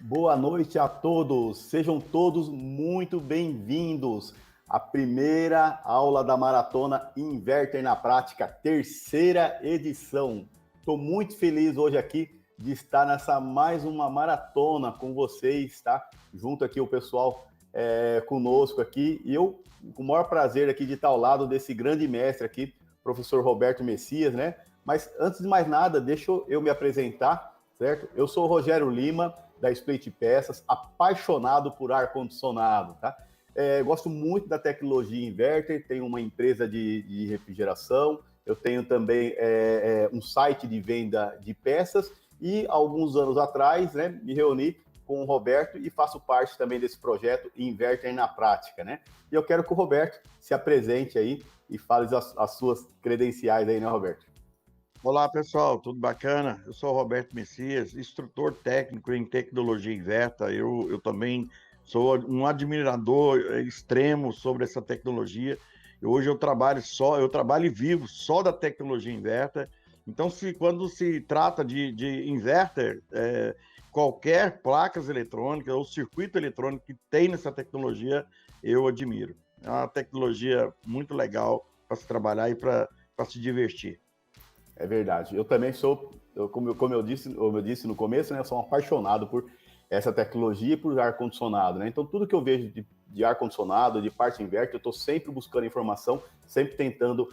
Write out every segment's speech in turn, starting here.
Boa noite a todos, sejam todos muito bem-vindos à primeira aula da Maratona Inverter na Prática, terceira edição. Estou muito feliz hoje aqui de estar nessa mais uma maratona com vocês, tá? Junto aqui o pessoal conosco aqui, e eu com o maior prazer aqui de estar ao lado desse grande mestre aqui, professor Roberto Messias, né? Mas antes de mais nada, deixa eu me apresentar, certo? Eu sou o Rogério Lima, da Split Peças, apaixonado por ar-condicionado, tá? Gosto muito da tecnologia inverter, tenho uma empresa de refrigeração, eu tenho também um site de venda de peças e alguns anos atrás, né, me reuni com o Roberto e faço parte também desse projeto Inverter na Prática, né? E eu quero que o Roberto se apresente aí e fale as suas credenciais aí, né, Roberto? Olá, pessoal, tudo bacana? Eu sou o Roberto Messias, instrutor técnico em tecnologia inverter. Eu também sou um admirador extremo sobre essa tecnologia. Hoje eu trabalho e vivo só da tecnologia inverter. Então, quando se trata de inverter, qualquer placas eletrônicas ou circuito eletrônico que tem nessa tecnologia, eu admiro. É uma tecnologia muito legal para se trabalhar e para se divertir. É verdade. Eu também sou, como eu disse no começo, né, eu sou um apaixonado por essa tecnologia e por ar-condicionado, né? Então, tudo que eu vejo de ar-condicionado, de parte inverter, eu estou sempre buscando informação, sempre tentando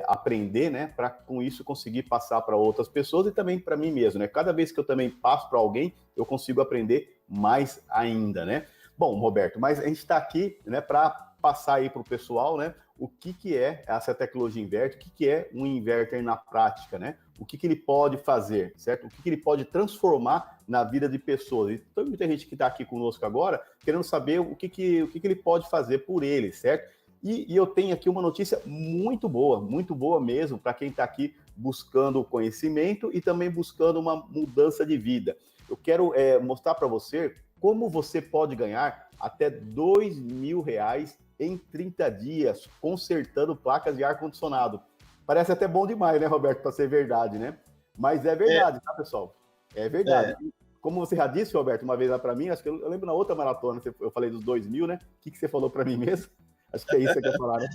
aprender, né, para com isso conseguir passar para outras pessoas e também para mim mesmo, né? Cada vez que eu também passo para alguém, eu consigo aprender mais ainda, né? Bom, Roberto, mas a gente está aqui, né, para passar aí para o pessoal, né, o que é essa tecnologia inverter, o que é um inverter na prática, né? O que ele pode fazer, certo? O que ele pode transformar na vida de pessoas. Então, muita gente que está aqui conosco agora querendo saber o que ele pode fazer por ele, certo? E eu tenho aqui uma notícia muito boa mesmo, para quem está aqui buscando conhecimento e também buscando uma mudança de vida. Eu quero mostrar para você como você pode ganhar até R$2.000 em 30 dias, consertando placas de ar-condicionado. Parece até bom demais, né, Roberto, para ser verdade, né? Mas é verdade, tá, pessoal? É verdade. Como você já disse, Roberto, uma vez lá para mim, acho que eu lembro na outra maratona, eu falei dos 2.000, né? O que você falou para mim mesmo? Acho que é isso que você quer falar, né?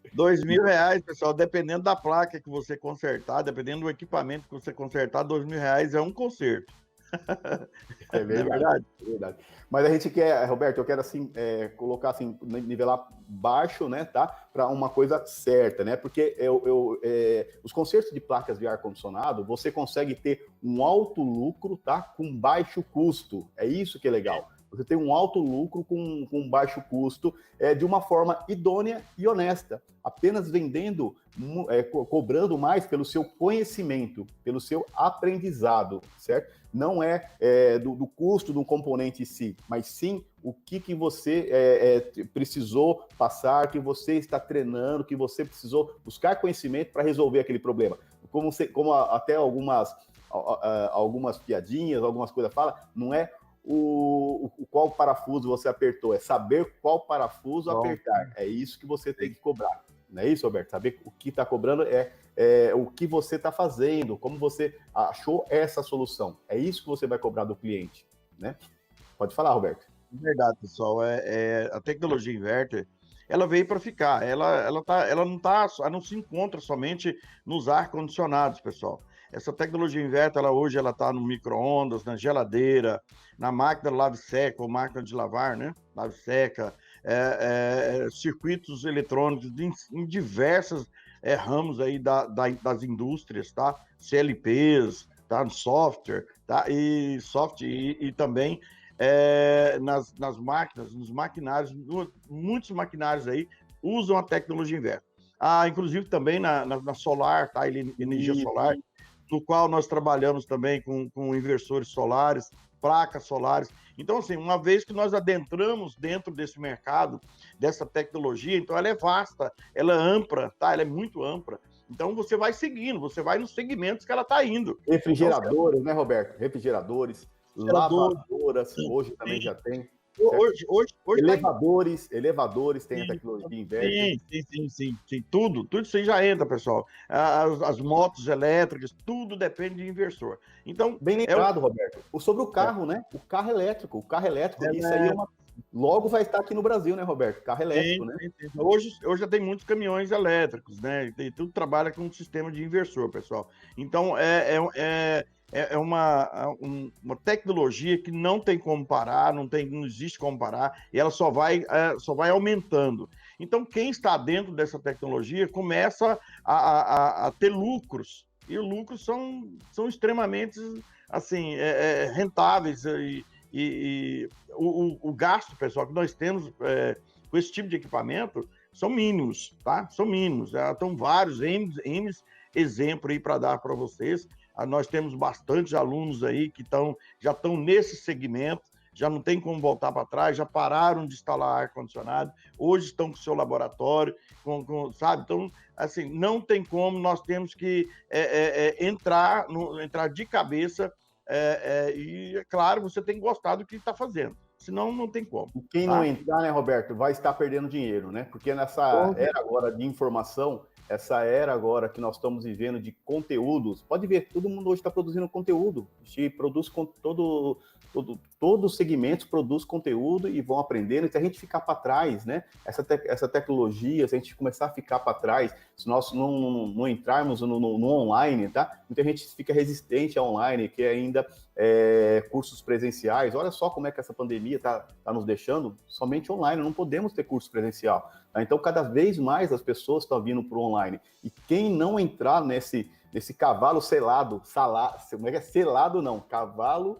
R$2.000, pessoal, dependendo da placa que você consertar, dependendo do equipamento que você consertar, R$2.000 é um conserto. É verdade, não é verdade? é verdade. Mas a gente quer, Roberto, eu quero assim, colocar assim, nivelar baixo, né, tá? Para uma coisa certa, né? Porque os consertos de placas de ar-condicionado, você consegue ter um alto lucro, tá? Com baixo custo. É isso que é legal. Você tem um alto lucro com baixo custo, de uma forma idônea e honesta, apenas vendendo, cobrando mais pelo seu conhecimento, pelo seu aprendizado, certo? Não do custo do componente em si, mas sim o que você precisou passar, que você está treinando, que você precisou buscar conhecimento para resolver aquele problema. Como até algumas piadinhas, algumas coisas falam, não é qual parafuso você apertou, é saber qual parafuso apertar. É isso que você tem que cobrar. Não é isso, Roberto? Saber o que está cobrando é o que você está fazendo, como você achou essa solução. É isso que você vai cobrar do cliente, né? Pode falar, Roberto. Verdade, pessoal. A tecnologia inverter, ela veio para ficar. Ela não se encontra somente nos ar-condicionados, pessoal. Essa tecnologia inverter, hoje ela está no micro-ondas, na geladeira, na máquina lave-seca, ou máquina de lavar, né? Lave-seca, circuitos eletrônicos em diversos ramos aí das indústrias, tá? CLPs, tá? Software, tá? E também nas máquinas, nos maquinários, muitos maquinários aí usam a tecnologia inverter. Inclusive também na solar, tá? Energia solar, no qual nós trabalhamos também com inversores solares, placas solares. Então, assim, uma vez que nós adentramos dentro desse mercado, dessa tecnologia, então ela é vasta, ela é ampla, tá? Ela é muito ampla. Então, você vai seguindo, você vai nos segmentos que ela está indo. Refrigeradores, então, né, Roberto? Refrigeradores, lavadoras, hoje também já tem. Hoje elevadores têm a tecnologia inverter. Sim. Tudo isso aí já entra, pessoal. As motos elétricas, tudo depende de inversor. Então, Bem lembrado, Roberto. Sobre o carro, né? O carro elétrico, isso aí logo vai estar aqui no Brasil, né, Roberto? Carro elétrico, né? Sim. Hoje já tem muitos caminhões elétricos, né? E tudo trabalha com um sistema de inversor, pessoal. Então, é uma tecnologia que não tem como parar, não existe como parar, e ela só vai aumentando. Então, quem está dentro dessa tecnologia começa a ter lucros, e os lucros são extremamente assim, rentáveis, e o gasto, pessoal, que nós temos com esse tipo de equipamento são mínimos, tá? São mínimos. Estão vários N exemplos aí para dar para vocês. Nós temos bastantes alunos aí que já estão nesse segmento, já não tem como voltar para trás, já pararam de instalar ar-condicionado, hoje estão com o seu laboratório, sabe? Então, assim, não tem como, nós temos que entrar de cabeça, e, é claro, você tem que gostar do que está fazendo, senão não tem como. Quem não entrar, né, Roberto, vai estar perdendo dinheiro, né? Porque nessa era agora de informação, essa era agora que nós estamos vivendo de conteúdos, pode ver, todo mundo hoje está produzindo conteúdo, produz todos os segmentos produz conteúdo e vão aprendendo, e se a gente ficar para trás, né, essa tecnologia, se a gente começar a ficar para trás, se nós não entrarmos no online, tá? Muita gente fica resistente ao online, que ainda cursos presenciais, olha só como é que essa pandemia tá nos deixando, somente online, não podemos ter curso presencial. Tá? Então, cada vez mais as pessoas estão vindo para o online, e quem não entrar nesse cavalo selado, como é que é? Selado não, cavalo,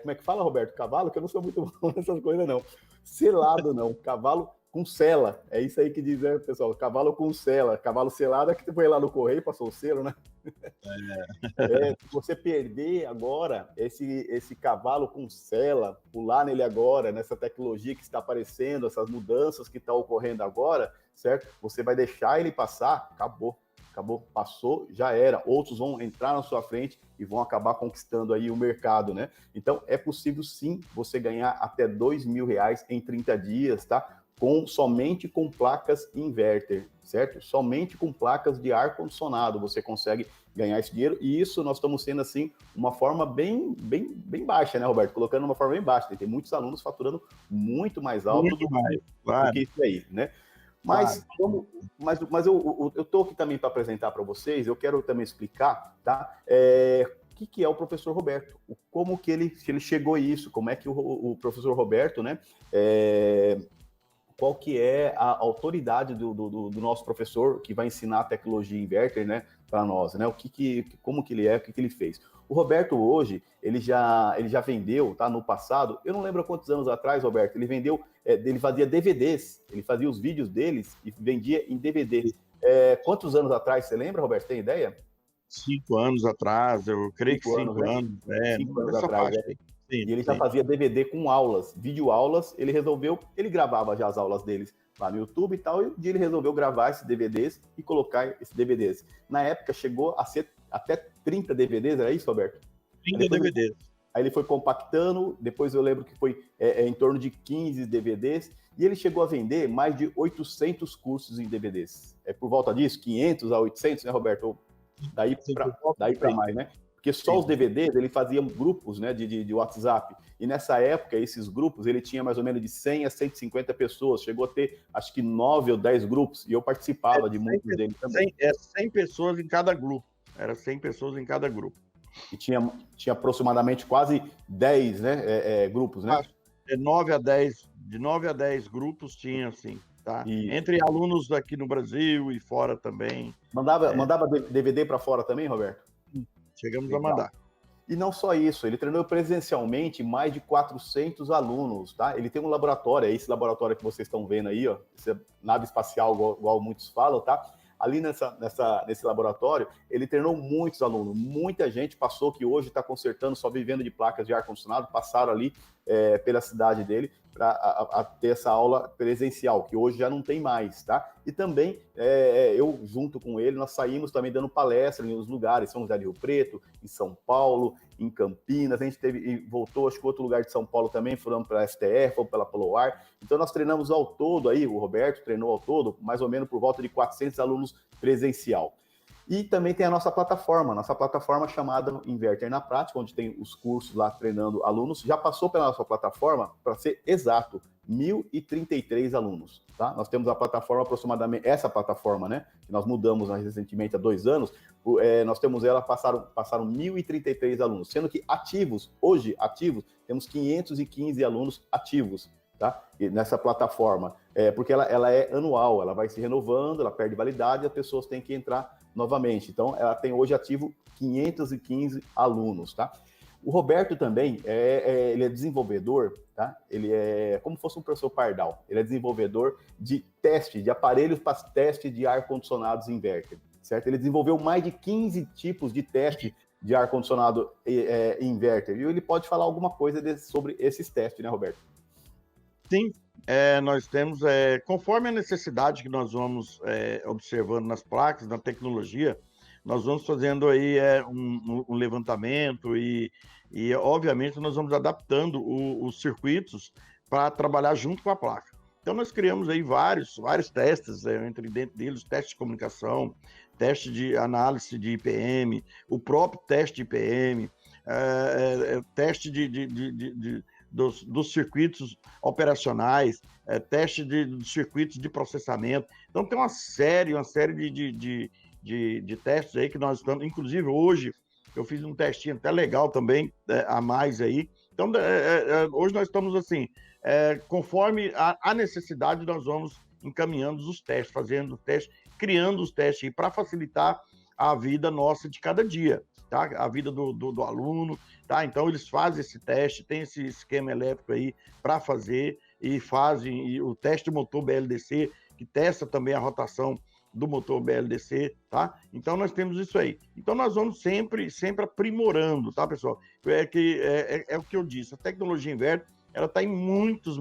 como é que fala, Roberto? Cavalo, que eu não sou muito bom nessas coisas, não. Selado não, cavalo com sela, é isso aí que diz, né, pessoal? Cavalo com sela, cavalo selado é que foi lá no correio, passou o selo, né? Se você perder agora esse cavalo com sela, pular nele agora, nessa tecnologia que está aparecendo, essas mudanças que estão ocorrendo agora, certo? Você vai deixar ele passar, acabou, passou, já era. Outros vão entrar na sua frente e vão acabar conquistando aí o mercado, né? Então, é possível sim você ganhar até R$2.000 em 30 dias, tá? Somente com placas inverter, certo? Somente com placas de ar-condicionado você consegue ganhar esse dinheiro, e isso nós estamos sendo, assim, uma forma bem baixa, né, Roberto? Colocando uma forma bem baixa. Tem muitos alunos faturando muito mais alto do que isso aí, né? Mas, mas eu estou aqui também para apresentar para vocês, eu quero também explicar, tá? O que é o professor Roberto, como que ele chegou a isso, como é que o professor Roberto, né? Qual que é a autoridade do nosso professor que vai ensinar a tecnologia inverter, né, para nós, né? Como que ele é, o que ele fez. O Roberto hoje, ele já vendeu, tá? No passado, eu não lembro quantos anos atrás, Roberto, ele vendeu, ele fazia DVDs, ele fazia os vídeos deles e vendia em DVD. Quantos anos atrás, você lembra, Roberto? Tem ideia? 5 anos atrás, eu creio que 5 anos. 5 anos atrás, e ele já fazia DVD com aulas, videoaulas, ele gravava já as aulas deles lá no YouTube e tal, e um dia ele resolveu gravar esses DVDs e colocar esses DVDs. Na época chegou a ser até 30 DVDs, era isso, Roberto? 30 DVDs. Aí ele foi compactando, depois eu lembro que foi em torno de 15 DVDs, e ele chegou a vender mais de 800 cursos em DVDs. É por volta disso, 500 a 800, né, Roberto? Daí para mais, né? Porque só os DVDs, ele fazia grupos, né, de WhatsApp. E nessa época, esses grupos, ele tinha mais ou menos de 100 a 150 pessoas. Chegou a ter, acho que 9 ou 10 grupos. E eu participava de muitos deles também. 100 pessoas em cada grupo. Era 100 pessoas em cada grupo. E tinha aproximadamente quase 10, né, grupos, né? De 9 a 10 grupos tinha, assim, tá? Entre alunos aqui no Brasil e fora também. Mandava DVD para fora também, Roberto? Chegamos a mandar. E não só isso, ele treinou presencialmente mais de 400 alunos, tá? Ele tem um laboratório, esse laboratório que vocês estão vendo aí, ó, essa nave espacial, igual muitos falam, tá? Ali nesse laboratório, ele treinou muitos alunos, muita gente passou que hoje está consertando, só vivendo de placas de ar-condicionado, passaram ali pela cidade dele para ter essa aula presencial, que hoje já não tem mais, tá? E também eu, junto com ele, nós saímos também dando palestra em uns lugares, São José de Rio Preto, em São Paulo, em Campinas, a gente teve e voltou, acho que outro lugar de São Paulo também, fomos para a STF, fomos pela Poloar. Então nós treinamos ao todo aí, o Roberto treinou ao todo, mais ou menos por volta de 400 alunos presencial. E também tem a nossa plataforma chamada Inverter na Prática, onde tem os cursos lá treinando alunos. Já passou pela nossa plataforma, para ser exato, 1.033 alunos. Tá? Nós temos a plataforma aproximadamente, essa plataforma, né? Que nós mudamos recentemente há 2 anos, nós temos ela, passaram 1.033 alunos, sendo que hoje ativos, temos 515 alunos ativos. Tá? E nessa plataforma, porque ela é anual, ela vai se renovando, ela perde validade e as pessoas têm que entrar novamente. Então, ela tem hoje ativo 515 alunos, tá? O Roberto também, ele é desenvolvedor, tá? Ele é como se fosse um professor Pardal. Ele é desenvolvedor de aparelhos para teste de ar-condicionados inverter, certo? Ele desenvolveu mais de 15 tipos de teste de ar-condicionado inverter. E ele pode falar alguma coisa sobre esses testes, né, Roberto? Sim, nós temos, conforme a necessidade que nós vamos observando nas placas, na tecnologia, nós vamos fazendo aí um levantamento e, obviamente, nós vamos adaptando os circuitos para trabalhar junto com a placa. Então, nós criamos aí vários testes, entre dentro deles, teste de comunicação, teste de análise de IPM, o próprio teste de IPM, teste dos circuitos operacionais, teste dos circuitos de processamento. Então, tem uma série de testes aí que nós estamos... Inclusive, hoje, eu fiz um testinho até legal também, a mais aí. Então, hoje nós estamos assim, conforme a necessidade, nós vamos encaminhando os testes, fazendo os testes, criando os testes para facilitar a vida nossa de cada dia, tá? A vida do aluno, tá? Então, eles fazem esse teste, tem esse esquema elétrico aí para fazer, e fazem o teste de motor BLDC, que testa também a rotação do motor BLDC, tá? Então, nós temos isso aí. Então, nós vamos sempre aprimorando, tá, pessoal? É o que eu disse, a tecnologia inverter, ela está em muitos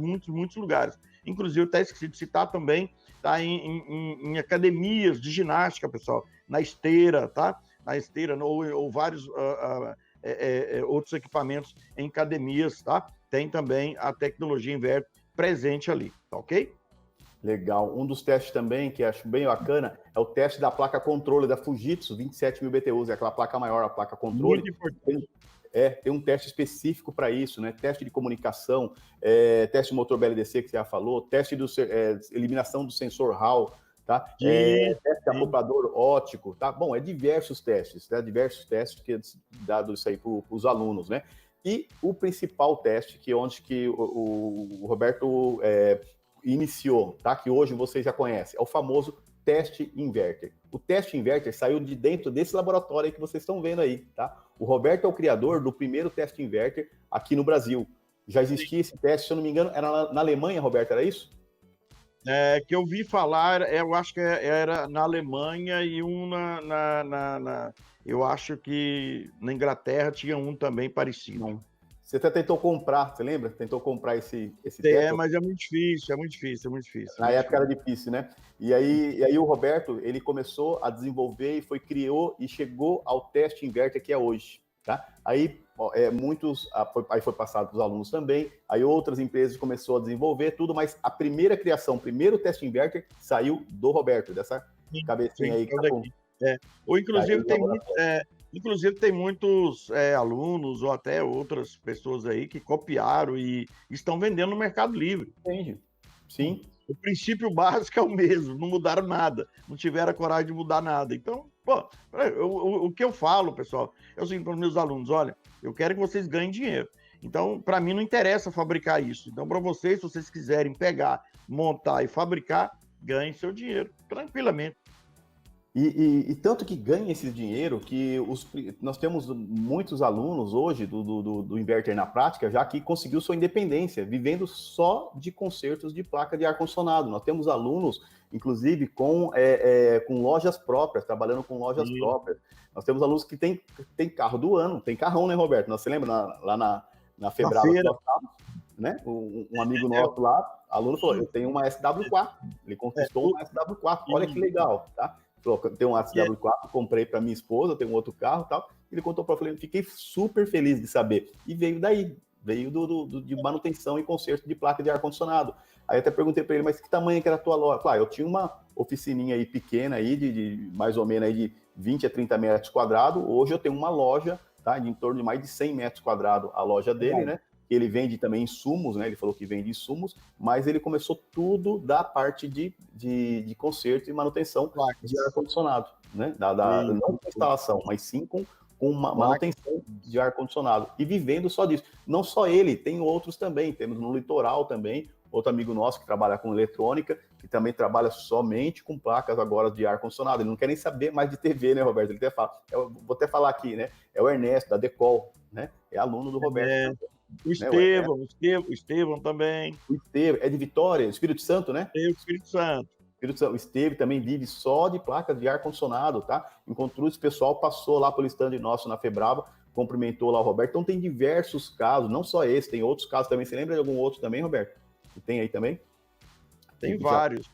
lugares. Inclusive, eu até esqueci de citar também, tá em academias de ginástica, pessoal, na esteira, tá? Na esteira, ou vários outros equipamentos em academias, tá? Tem também a tecnologia inverter presente ali, tá ok? Legal. Um dos testes também, que acho bem bacana, é o teste da placa controle da Fujitsu 27.000 BTUs, é aquela placa maior, a placa controle. Muito importante. Tem um teste específico para isso, né? Teste de comunicação, teste de motor BLDC, que você já falou, teste de eliminação do sensor Hall, tá? Teste de acoplador óptico, tá? Bom, diversos testes, tá? Diversos testes que é dado isso aí para os alunos, né? E o principal teste, que é onde que o Roberto iniciou, tá? Que hoje vocês já conhecem, é o famoso teste inverter. O teste inverter saiu de dentro desse laboratório aí que vocês estão vendo aí, tá? O Roberto é o criador do primeiro teste inverter aqui no Brasil. Já existia esse teste, se eu não me engano, era na Alemanha, Roberto, era isso? Que eu vi falar, eu acho que era na Alemanha e um eu acho que na Inglaterra tinha um também parecido. Não. Você até tentou comprar, você lembra? Tentou comprar esse teste? Mas é muito difícil. Na época era difícil, né? E aí o Roberto, ele começou a desenvolver e criou e chegou ao teste inverter que é hoje, tá? Aí aí foi passado para os alunos também, aí outras empresas começaram a desenvolver tudo, mas a primeira criação, o primeiro teste inverter saiu do Roberto, dessa cabecinha aí. Ou inclusive tem muitos alunos ou até outras pessoas aí que copiaram e estão vendendo no Mercado Livre. Entendi. Sim. O princípio básico é o mesmo, não mudaram nada, não tiveram a coragem de mudar nada. Então, o que eu falo, pessoal, é o seguinte para os meus alunos: olha, eu quero que vocês ganhem dinheiro. Então, para mim, não interessa fabricar isso. Então, para vocês, se vocês quiserem pegar, montar e fabricar, ganhem seu dinheiro, tranquilamente. E tanto que ganha esse dinheiro que nós temos muitos alunos hoje do Inverter na Prática já que conseguiu sua independência, vivendo só de consertos de placa de ar-condicionado. Nós temos alunos, inclusive, com lojas próprias, trabalhando com lojas próprias. Nós temos alunos que têm carro do ano, tem carrão, né, Roberto? Você lembra lá na Febrado? né? Um amigo nosso lá, aluno falou, eu tenho uma SW4, ele conquistou uma SW4, olha que legal, tá? Falou, tem uma SW4, comprei para minha esposa, tem um outro carro e tal. Ele contou para eu, fiquei super feliz de saber. E veio daí, veio de manutenção e conserto de placa de ar-condicionado. Aí até perguntei para ele, mas que tamanho que era a tua loja? Falei, eu tinha uma oficininha aí pequena aí, de mais ou menos aí de 20 a 30 metros quadrados. Hoje eu tenho uma loja, tá? De em torno de mais de 100 metros quadrados a loja dele, né? Ele vende também insumos, né? Ele falou que vende insumos, mas ele começou tudo da parte de conserto e manutenção de ar-condicionado, né? Não com instalação, mas sim com uma manutenção de ar-condicionado. E vivendo só disso. Não só ele, tem outros também. Temos no litoral também, outro amigo nosso que trabalha com eletrônica, que também trabalha somente com placas agora de ar-condicionado. Ele não quer nem saber mais de TV, né, Roberto? Ele até fala, vou até falar aqui, né? É o Ernesto, da Decol, né? É aluno do Roberto. O Estevão, né? O Estevão também. O Estevão, é de Vitória, Espírito Santo, né? Espírito Santo. O Estevão também vive só de placas de ar-condicionado, tá? Encontrou esse pessoal, passou lá pelo stand nosso na Febrava, cumprimentou lá o Roberto. Então tem diversos casos, não só esse, tem outros casos também. Você lembra de algum outro também, Roberto? Que tem aí também? Tem vários.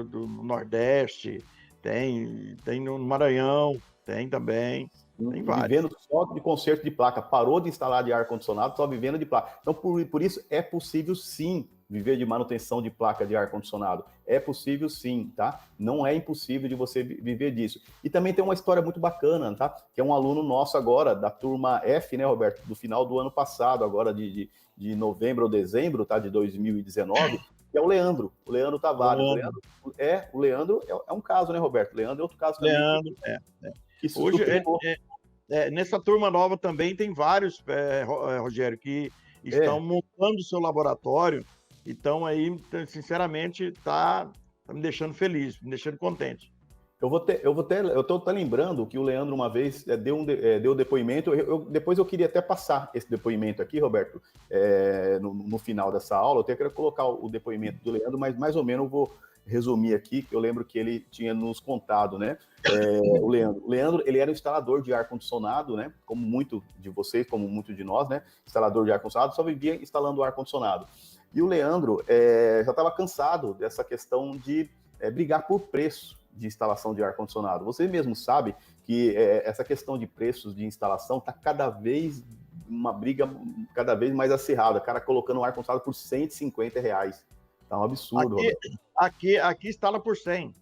Do Nordeste, tem no Maranhão, tem também. Tem vários. Vivendo só de conserto de placa, parou de instalar de ar-condicionado, só vivendo de placa. Então, por isso, é possível sim viver de manutenção de placa de ar-condicionado. É possível sim, tá? Não é impossível de você viver disso. E também tem uma história muito bacana, tá? Que é um aluno nosso agora, da turma F, né, Roberto? Do final do ano passado, agora de novembro ou dezembro, tá? De 2019, que é o Leandro Tavares. O Leandro é um caso, né, Roberto? O Leandro é outro caso também. Leandro, Hoje, nessa turma nova também tem vários, Rogério, que estão montando o seu laboratório. Então, aí, sinceramente, tá me deixando feliz, me deixando contente. Eu tô lembrando que o Leandro uma vez deu depoimento. Depois eu queria até passar esse depoimento aqui, Roberto, no final dessa aula. Eu até queria colocar o depoimento do Leandro, mas mais ou menos eu vou resumir aqui, que eu lembro que ele tinha nos contado, né? O Leandro, ele era um instalador de ar-condicionado, né? Como muito de vocês, como muito de nós, né? Instalador de ar-condicionado, só vivia instalando ar-condicionado. E o Leandro já estava cansado dessa questão de brigar por preço de instalação de ar-condicionado. Você mesmo sabe que essa questão de preços de instalação está cada vez uma briga cada vez mais acirrada. O cara colocando um ar-condicionado por R$150. Tá um absurdo. Aqui instala por 100.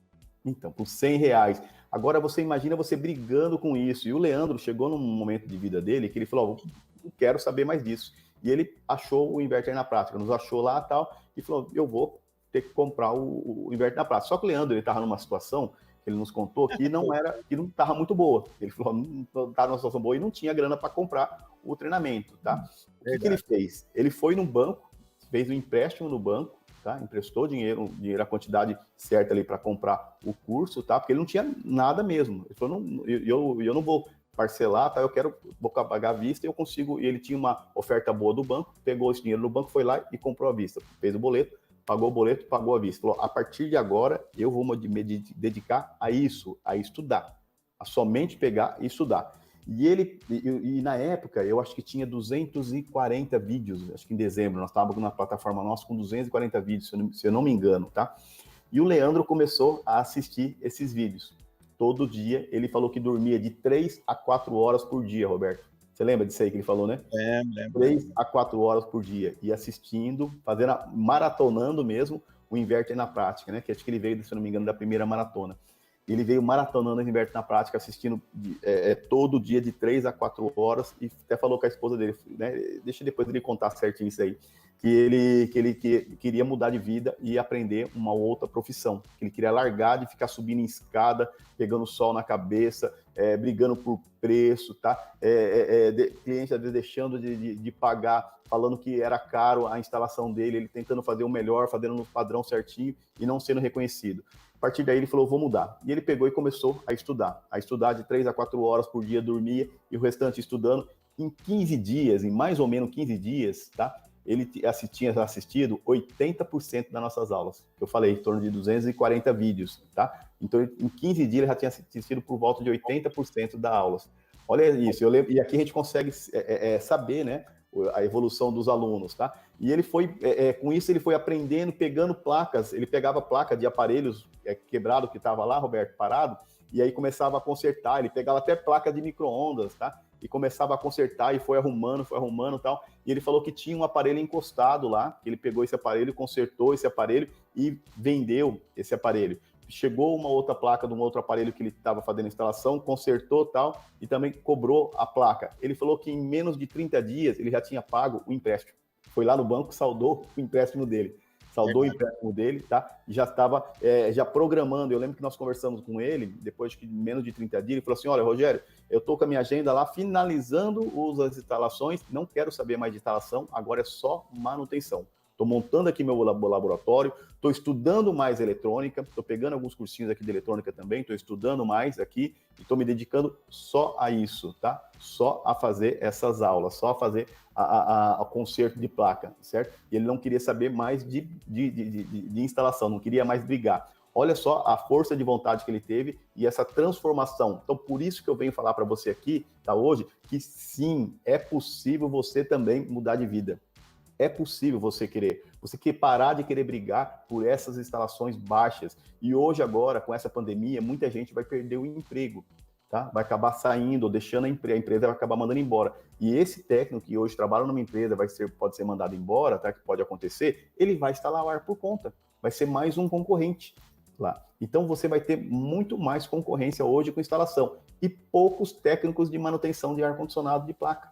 Então, por R$100. Agora você imagina você brigando com isso. E o Leandro chegou num momento de vida dele que ele falou, não quero saber mais disso. E ele achou o inverter na prática, nos achou lá e tal, e falou, eu vou ter que comprar o inverter na prática. Só que o Leandro, ele estava numa situação, que ele nos contou, que não estava muito boa. Ele falou, não estava numa situação boa e não tinha grana para comprar o treinamento, tá? O que ele fez? Ele foi no banco, fez um empréstimo no banco, tá? Emprestou dinheiro, a quantidade certa ali para comprar o curso, tá? Porque ele não tinha nada mesmo. Ele falou, eu não vou parcelar, tá? Vou pagar à vista e eu consigo. E ele tinha uma oferta boa do banco, pegou esse dinheiro no banco, foi lá e comprou à vista. Fez o boleto, pagou o boleto, pagou à vista. Falou, a partir de agora eu vou me dedicar a isso, a estudar, a somente pegar e estudar. E na época, eu acho que tinha 240 vídeos, acho que em dezembro, nós estávamos na plataforma nossa com 240 vídeos, se eu não me engano, tá? E o Leandro começou a assistir esses vídeos. Todo dia, ele falou que dormia de 3 a 4 horas por dia, Roberto. Você lembra disso aí que ele falou, né? Lembro. 3 a 4 horas por dia. E assistindo, maratonando mesmo o Inverter na Prática, né? Que acho que ele veio, se eu não me engano, da primeira maratona. Ele veio maratonando o Inverter na Prática, assistindo todo dia de 3 a 4 horas, e até falou com a esposa dele, né? Deixa depois ele contar certinho isso aí, que ele queria mudar de vida e aprender uma outra profissão, que ele queria largar de ficar subindo em escada, pegando sol na cabeça, brigando por preço, tá? Cliente às vezes deixando de pagar, falando que era caro a instalação dele, ele tentando fazer o melhor, fazendo no padrão certinho e não sendo reconhecido. A partir daí ele falou, vou mudar. E ele pegou e começou a estudar de 3 a 4 horas por dia, dormia, e o restante estudando. Em 15 dias, em mais ou menos 15 dias, tá? Ele tinha assistido 80% das nossas aulas. Eu falei, em torno de 240 vídeos, tá? Então, em 15 dias, ele já tinha assistido por volta de 80% das aulas. Olha isso, e aqui a gente consegue saber, né? a evolução dos alunos, tá? E ele foi, com isso ele foi aprendendo, pegando placas, ele pegava placa de aparelhos quebrado que estava lá, Roberto, parado, e aí começava a consertar, ele pegava até placa de micro-ondas, tá? E começava a consertar e foi arrumando e tal. E ele falou que tinha um aparelho encostado lá, que ele pegou esse aparelho, consertou esse aparelho e vendeu esse aparelho. Chegou uma outra placa de um outro aparelho que ele estava fazendo a instalação, consertou tal, e também cobrou a placa. Ele falou que em menos de 30 dias ele já tinha pago o empréstimo. Foi lá no banco, saldou o empréstimo dele. Saldou o empréstimo dele, tá? E já estava já programando. Eu lembro que nós conversamos com ele, depois de menos de 30 dias, ele falou assim, olha, Rogério, eu estou com a minha agenda lá, finalizando as instalações, não quero saber mais de instalação, agora é só manutenção. Estou montando aqui meu laboratório, estou estudando mais eletrônica, estou pegando alguns cursinhos aqui de eletrônica também, estou estudando mais aqui e estou me dedicando só a isso, tá? Só a fazer essas aulas, só a fazer a conserto de placa, certo? E ele não queria saber mais de instalação, não queria mais brigar. Olha só a força de vontade que ele teve e essa transformação. Então, por isso que eu venho falar para você aqui, tá, hoje, que sim, é possível você também mudar de vida. É possível você parar de querer brigar por essas instalações baixas. E hoje, agora, com essa pandemia, muita gente vai perder o emprego, tá? Vai acabar saindo ou deixando a empresa vai acabar mandando embora. E esse técnico que hoje trabalha numa empresa pode ser mandado embora, tá? Que pode acontecer, ele vai instalar o ar por conta. Vai ser mais um concorrente lá. Então, você vai ter muito mais concorrência hoje com instalação. E poucos técnicos de manutenção de ar-condicionado de placa.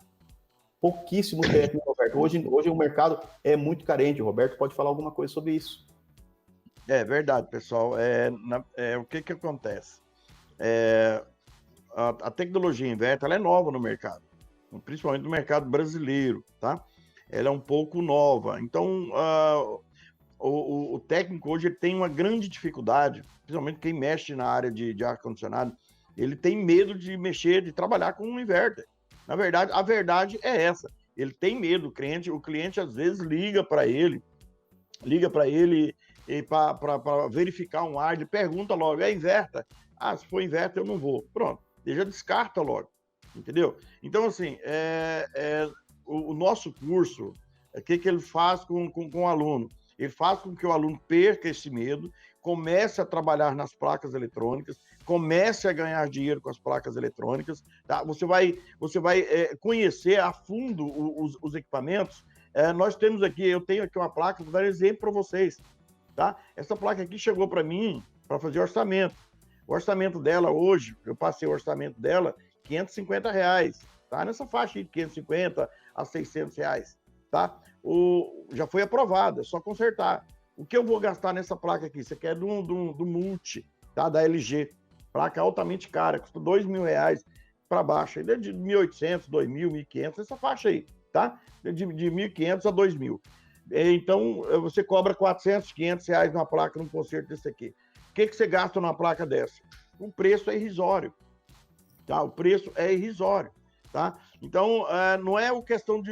Pouquíssimo técnico, Roberto. Hoje o mercado é muito carente. O Roberto pode falar alguma coisa sobre isso. É verdade, pessoal. O que acontece? A tecnologia inverter, ela é nova no mercado, principalmente no mercado brasileiro, tá? Ela é um pouco nova. Então, o técnico hoje ele tem uma grande dificuldade, principalmente quem mexe na área de ar-condicionado, ele tem medo de mexer, de trabalhar com um inverter. Na verdade, a verdade é essa. Ele tem medo, o cliente às vezes liga para ele para verificar um ar, ele pergunta logo, é inverter? Ah, se for inverter eu não vou. Pronto, ele já descarta logo, entendeu? Então, assim, o nosso curso, o que ele faz com o aluno? Ele faz com que o aluno perca esse medo, comece a trabalhar nas placas eletrônicas, comece a ganhar dinheiro com as placas eletrônicas, tá? Você vai conhecer a fundo os equipamentos. Eu tenho aqui uma placa, vou dar um exemplo para vocês, tá? Essa placa aqui chegou para mim para fazer orçamento. O orçamento dela hoje, eu passei o orçamento dela, R$550, tá? Nessa faixa aí de 550 a R$600, tá? Já foi aprovada, é só consertar. O que eu vou gastar nessa placa aqui? Você quer do Multi, tá? Da LG. Placa altamente cara, custa R$2.000 para baixo. Ainda de 1.800, 2.000, 1.500, essa faixa aí, tá? De 1.500 a 2.000. Então, você cobra R$400, R$500 numa placa, num conserto desse aqui. O que você gasta numa placa dessa? O preço é irrisório, tá? O preço é irrisório, tá? Então, não é uma questão